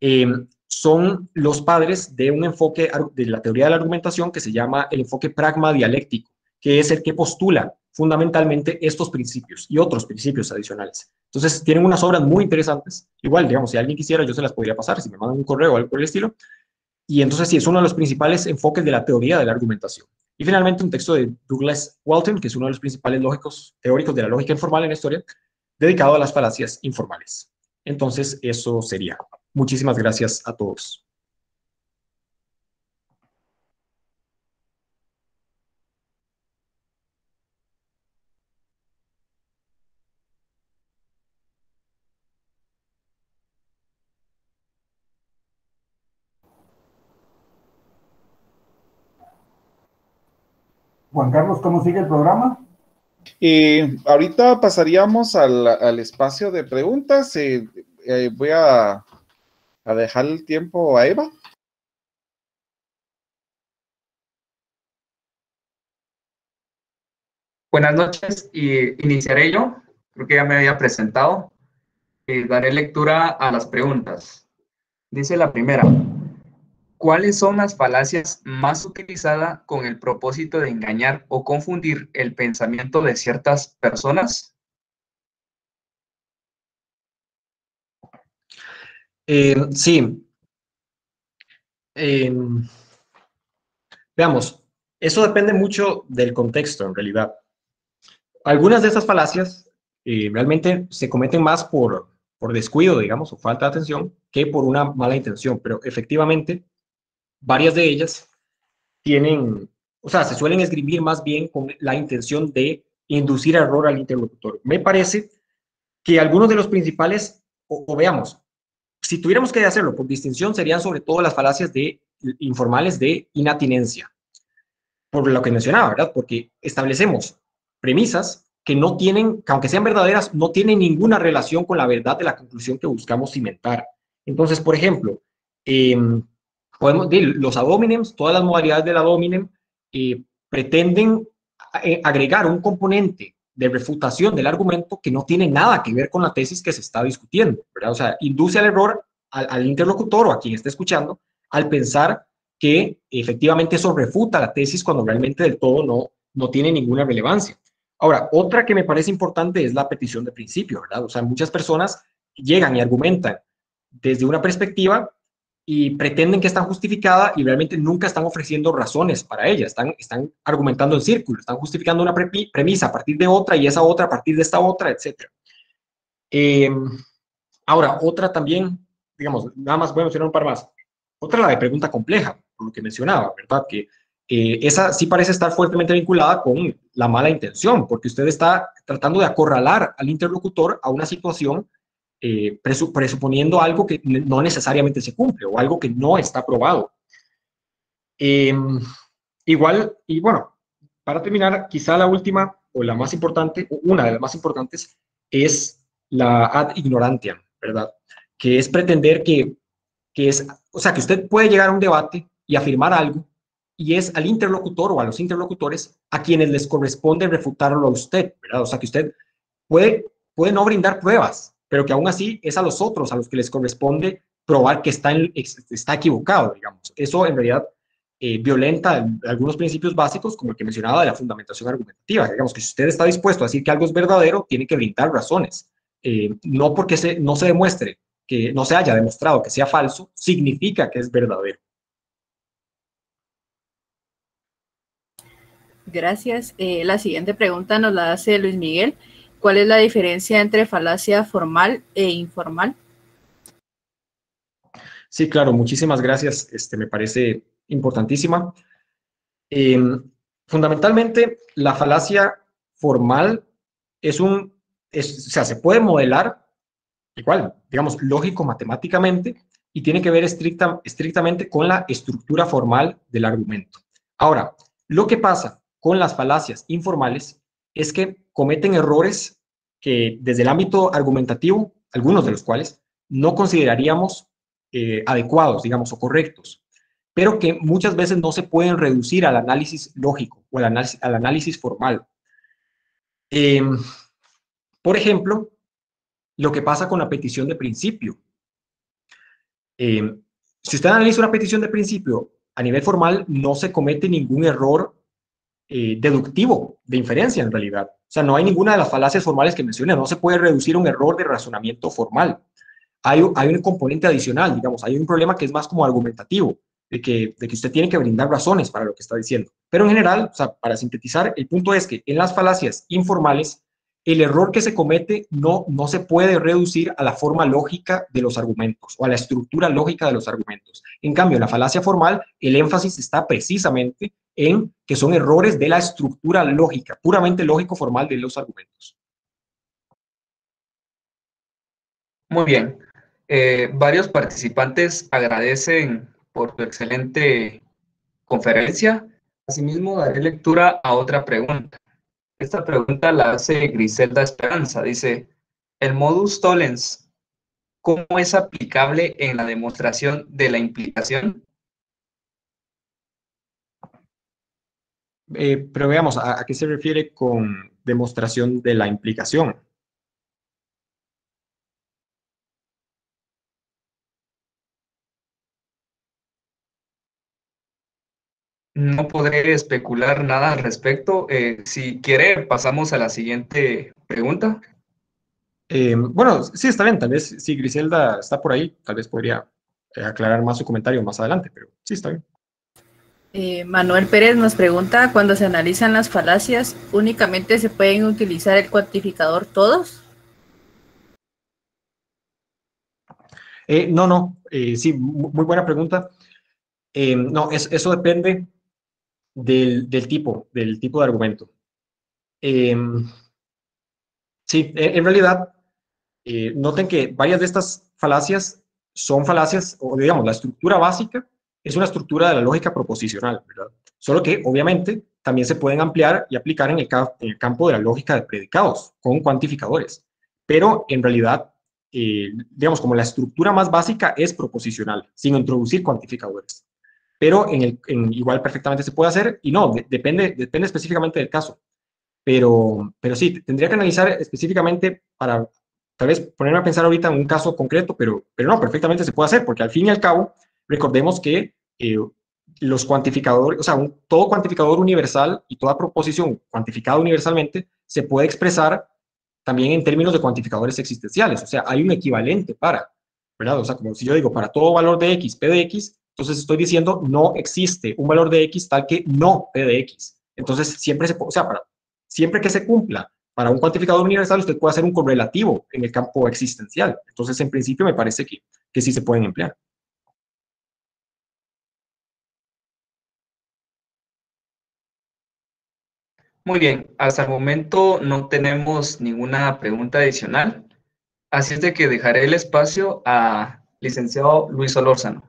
eh, son los padres de un enfoque de la teoría de la argumentación que se llama el enfoque pragma dialéctico, que es el que postula fundamentalmente estos principios y otros principios adicionales. Entonces, tienen unas obras muy interesantes. Igual, digamos, si alguien quisiera, yo se las podría pasar, si me mandan un correo o algo por el estilo. Y entonces, sí, es uno de los principales enfoques de la teoría de la argumentación. Y finalmente, un texto de Douglas Walton, que es uno de los principales teóricos de la lógica informal en la historia, dedicado a las falacias informales. Entonces, eso sería. Muchísimas gracias a todos. Juan Carlos, ¿cómo sigue el programa? Ahorita pasaríamos al espacio de preguntas. Voy a dejar el tiempo a Eva. Buenas noches, y iniciaré yo. Creo que ya me había presentado. Daré lectura a las preguntas. Dice la primera: ¿cuáles son las falacias más utilizadas con el propósito de engañar o confundir el pensamiento de ciertas personas? Sí. Veamos, eso depende mucho del contexto, en realidad. Algunas de esas falacias realmente se cometen más por descuido, digamos, o falta de atención, que por una mala intención, pero efectivamente varias de ellas tienen, o sea, se suelen escribir más bien con la intención de inducir error al interlocutor. Me parece que algunos de los principales, o veamos, si tuviéramos que hacerlo por distinción, serían sobre todo las falacias informales de inatinencia, por lo que mencionaba, ¿verdad? Porque establecemos premisas que no tienen, que aunque sean verdaderas, no tienen ninguna relación con la verdad de la conclusión que buscamos cimentar. Entonces, por ejemplo, podemos decir, los ad hominem, todas las modalidades del ad hominem, pretenden agregar un componente de refutación del argumento que no tiene nada que ver con la tesis que se está discutiendo, ¿verdad? O sea, induce al error al interlocutor o a quien esté escuchando al pensar que efectivamente eso refuta la tesis cuando realmente del todo no tiene ninguna relevancia. Ahora, otra que me parece importante es la petición de principio, ¿verdad? O sea, muchas personas llegan y argumentan desde una perspectiva y pretenden que está justificada y realmente nunca están ofreciendo razones para ella, están argumentando en círculo, están justificando una premisa a partir de otra y esa otra a partir de esta otra, etc. Ahora, otra también, digamos, nada más voy a mencionar un par más. Otra, la de pregunta compleja, por lo que mencionaba, ¿verdad? Que esa sí parece estar fuertemente vinculada con la mala intención, porque usted está tratando de acorralar al interlocutor a una situación presuponiendo algo que no necesariamente se cumple o algo que no está probado. Igual, y bueno, para terminar, quizá la última o la más importante, o una de las más importantes, es la ad ignorantiam, ¿verdad? Que es pretender o sea, que usted puede llegar a un debate y afirmar algo, y es al interlocutor o a los interlocutores a quienes les corresponde refutarlo a usted, ¿verdad? O sea, que usted puede no brindar pruebas, pero que aún así es a los otros a los que les corresponde probar que está equivocado, digamos. Eso en realidad violenta algunos principios básicos, como el que mencionaba de la fundamentación argumentativa. Digamos que si usted está dispuesto a decir que algo es verdadero, tiene que brindar razones. No porque no se demuestre, que no se haya demostrado que sea falso, significa que es verdadero. Gracias. La siguiente pregunta nos la hace Luis Miguel. ¿Cuál es la diferencia entre falacia formal e informal? Sí, claro, muchísimas gracias. Me parece importantísima. Fundamentalmente, la falacia formal o sea, se puede modelar igual, digamos, lógico-matemáticamente y tiene que ver estrictamente con la estructura formal del argumento. Ahora, lo que pasa con las falacias informales es que cometen errores que desde el ámbito argumentativo, algunos de los cuales no consideraríamos adecuados, digamos, o correctos, pero que muchas veces no se pueden reducir al análisis lógico o al análisis formal. Por ejemplo, lo que pasa con la petición de principio. Si usted analiza una petición de principio a nivel formal, no se comete ningún error deductivo de inferencia en realidad. O sea, no hay ninguna de las falacias formales que mencioné, no se puede reducir un error de razonamiento formal. Hay un componente adicional, digamos, hay un problema que es más como argumentativo, de que usted tiene que brindar razones para lo que está diciendo. Pero en general, o sea, para sintetizar, el punto es que en las falacias informales, el error que se comete no se puede reducir a la forma lógica de los argumentos o a la estructura lógica de los argumentos. En cambio, en la falacia formal, el énfasis está precisamente en que son errores de la estructura lógica, puramente lógico-formal de los argumentos. Muy bien. Varios participantes agradecen por tu excelente conferencia. Asimismo, daré lectura a otra pregunta. Esta pregunta la hace Griselda Esperanza. Dice, ¿el modus tollens cómo es aplicable en la demostración de la implicación? Pero veamos, ¿a qué se refiere con demostración de la implicación? No podré especular nada al respecto. Si quiere, pasamos a la siguiente pregunta. Bueno, sí, está bien. Tal vez si Griselda está por ahí, tal vez podría aclarar más su comentario más adelante, pero sí, está bien. Manuel Pérez nos pregunta, cuando se analizan las falacias, ¿únicamente se pueden utilizar el cuantificador todos? No, sí, muy buena pregunta. No, eso depende del tipo de argumento. Sí, en realidad, noten que varias de estas falacias son falacias, o digamos, la estructura básica es una estructura de la lógica proposicional, ¿verdad? Solo que, obviamente, también se pueden ampliar y aplicar en el campo de la lógica de predicados, con cuantificadores. Pero, en realidad, digamos, como la estructura más básica es proposicional, sin introducir cuantificadores. Pero igual perfectamente se puede hacer, y no, depende específicamente del caso. Pero sí, tendría que analizar específicamente para tal vez ponerme a pensar ahorita en un caso concreto, pero no, perfectamente se puede hacer, porque al fin y al cabo, recordemos que los cuantificadores, o sea, todo cuantificador universal y toda proposición cuantificada universalmente se puede expresar también en términos de cuantificadores existenciales, o sea, hay un equivalente para, ¿verdad? O sea, como si yo digo, para todo valor de x, p de x, entonces estoy diciendo no existe un valor de x tal que no p de x. Entonces, siempre se puede, o sea, siempre que se cumpla para un cuantificador universal, usted puede hacer un correlativo en el campo existencial. Entonces, en principio, me parece que sí se pueden emplear. Muy bien, hasta el momento no tenemos ninguna pregunta adicional, así es de que dejaré el espacio a licenciado Luis Solórzano.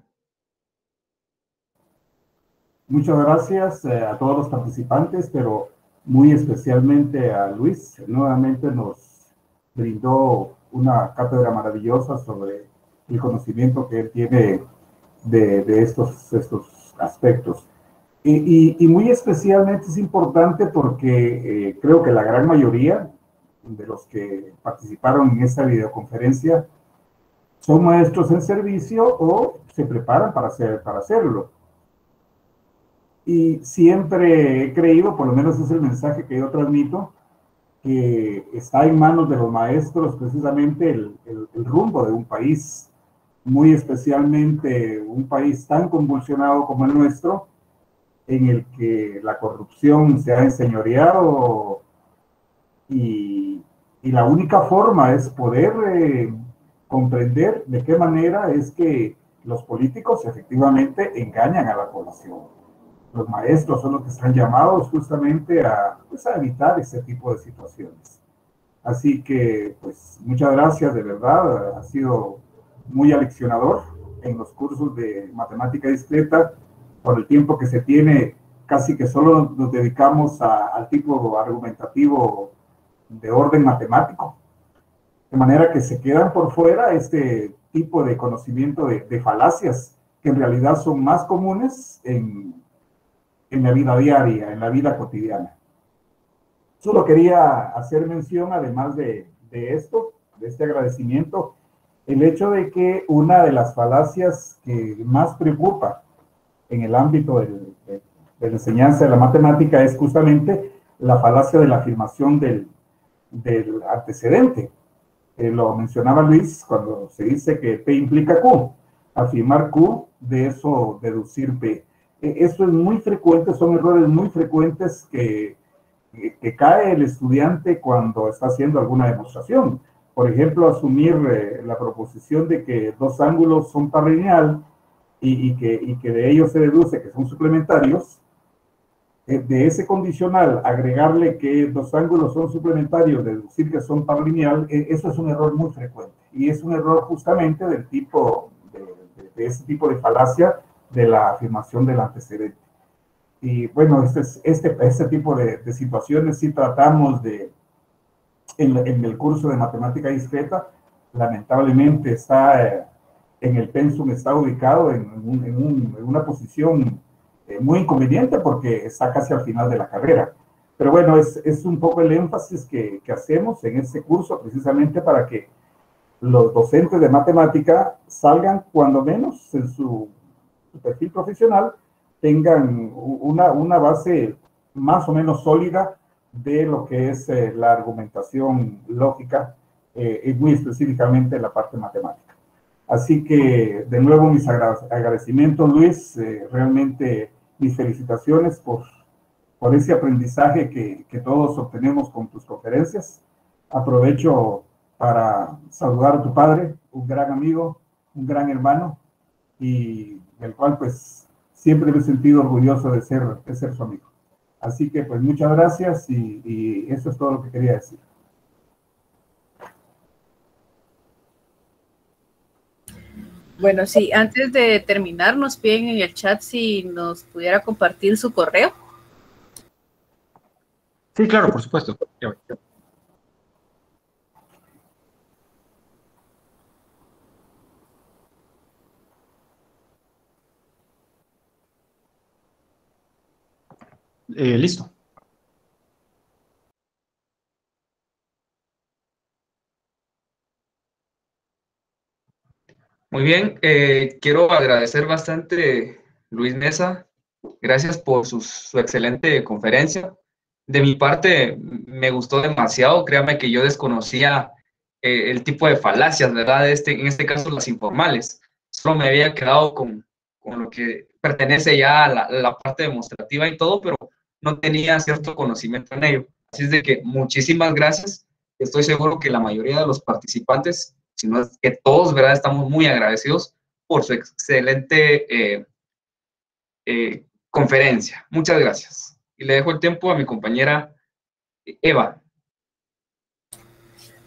Muchas gracias a todos los participantes, pero muy especialmente a Luis. Nuevamente nos brindó una cátedra maravillosa sobre el conocimiento que él tiene de estos aspectos. Y muy especialmente es importante porque creo que la gran mayoría de los que participaron en esta videoconferencia son maestros en servicio o se preparan para hacerlo. Y siempre he creído, por lo menos es el mensaje que yo transmito, que está en manos de los maestros precisamente el rumbo de un país, muy especialmente un país tan convulsionado como el nuestro, en el que la corrupción se ha enseñoreado y la única forma es poder comprender de qué manera es que los políticos efectivamente engañan a la población. Los maestros son los que están llamados justamente a evitar ese tipo de situaciones. Así que, pues, muchas gracias, de verdad, ha sido muy aleccionador en los cursos de matemática discreta. Por el tiempo que se tiene, casi que solo nos dedicamos al tipo argumentativo de orden matemático, De manera que se quedan por fuera este tipo de conocimiento de falacias, que en realidad son más comunes en la vida diaria, en la vida cotidiana. Solo quería hacer mención, además de esto, de este agradecimiento, el hecho de que una de las falacias que más preocupa en el ámbito de la enseñanza de la matemática es justamente la falacia de la afirmación del antecedente. Lo mencionaba Luis cuando se dice que P implica Q. Afirmar Q, de eso deducir P. Eso es muy frecuente, son errores muy frecuentes que cae el estudiante cuando está haciendo alguna demostración. Por ejemplo, asumir la proposición de que dos ángulos son par lineal y que de ellos se deduce que son suplementarios. De ese condicional, agregarle que dos ángulos son suplementarios, deducir que son par lineal, eso es un error muy frecuente. Y es un error justamente del tipo, de ese tipo de falacia de la afirmación del antecedente. Y bueno, este tipo de situaciones sí tratamos en el curso de matemática discreta, lamentablemente está en el pensum, está ubicado en una posición muy inconveniente porque está casi al final de la carrera. Pero bueno, es un poco el énfasis que hacemos en este curso precisamente para que los docentes de matemática salgan cuando menos en su perfil profesional, tengan una base más o menos sólida de lo que es la argumentación lógica y muy específicamente la parte matemática. Así que, de nuevo, mis agradecimientos, Luis, realmente mis felicitaciones por ese aprendizaje que todos obtenemos con tus conferencias. Aprovecho para saludar a tu padre, un gran amigo, un gran hermano, y del cual pues siempre me he sentido orgulloso de ser su amigo. Así que pues muchas gracias y eso es todo lo que quería decir. Bueno, sí, antes de terminar, nos piden en el chat si nos pudiera compartir su correo. Sí, claro, por supuesto. Listo. Muy bien, quiero agradecer bastante, Luis Mesa. Gracias por su excelente conferencia. De mi parte, me gustó demasiado. Créame que yo desconocía el tipo de falacias, ¿verdad? En este caso, las informales. Solo me había quedado con lo que pertenece ya a la parte demostrativa y todo, pero no tenía cierto conocimiento en ello. Así es de que muchísimas gracias. Estoy seguro que la mayoría de los participantes, si no es que todos, ¿verdad? Estamos muy agradecidos por su excelente conferencia. Muchas gracias. Y le dejo el tiempo a mi compañera Eva.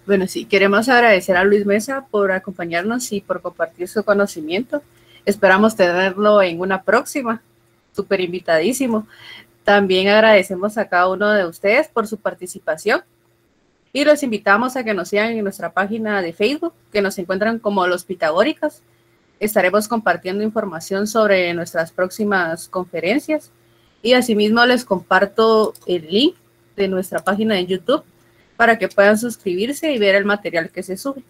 Bueno, sí, queremos agradecer a Luis Mesa por acompañarnos y por compartir su conocimiento. Esperamos tenerlo en una próxima. Súper invitadísimo. También agradecemos a cada uno de ustedes por su participación y los invitamos a que nos sigan en nuestra página de Facebook, que nos encuentran como Los Pitagóricos. Estaremos compartiendo información sobre nuestras próximas conferencias y asimismo les comparto el link de nuestra página de YouTube para que puedan suscribirse y ver el material que se sube.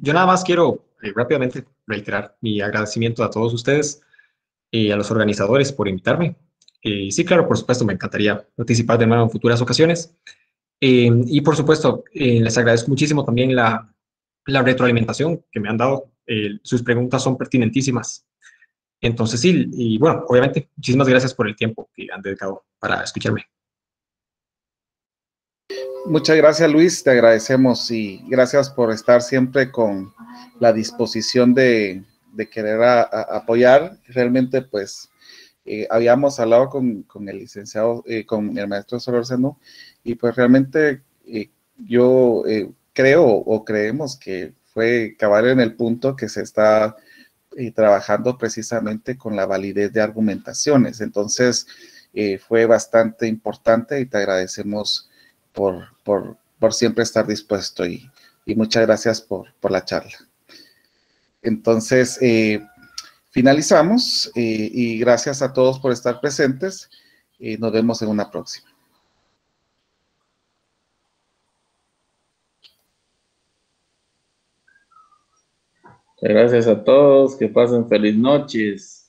Yo nada más quiero rápidamente reiterar mi agradecimiento a todos ustedes y a los organizadores por invitarme. Sí, claro, por supuesto, me encantaría participar de nuevo en futuras ocasiones. Y por supuesto, les agradezco muchísimo también la retroalimentación que me han dado. Sus preguntas son pertinentísimas. Entonces, sí, y bueno, obviamente, muchísimas gracias por el tiempo que han dedicado para escucharme. Muchas gracias, Luis, te agradecemos y gracias por estar siempre con la disposición de querer apoyar. Realmente, pues, habíamos hablado con el licenciado, con el maestro Solórzano, y pues realmente yo creo o creemos que fue cabal en el punto que se está trabajando precisamente con la validez de argumentaciones. Entonces, fue bastante importante y te agradecemos por siempre estar dispuesto y muchas gracias por la charla. Entonces, finalizamos y gracias a todos por estar presentes. Nos vemos en una próxima. Gracias a todos, que pasen feliz noches.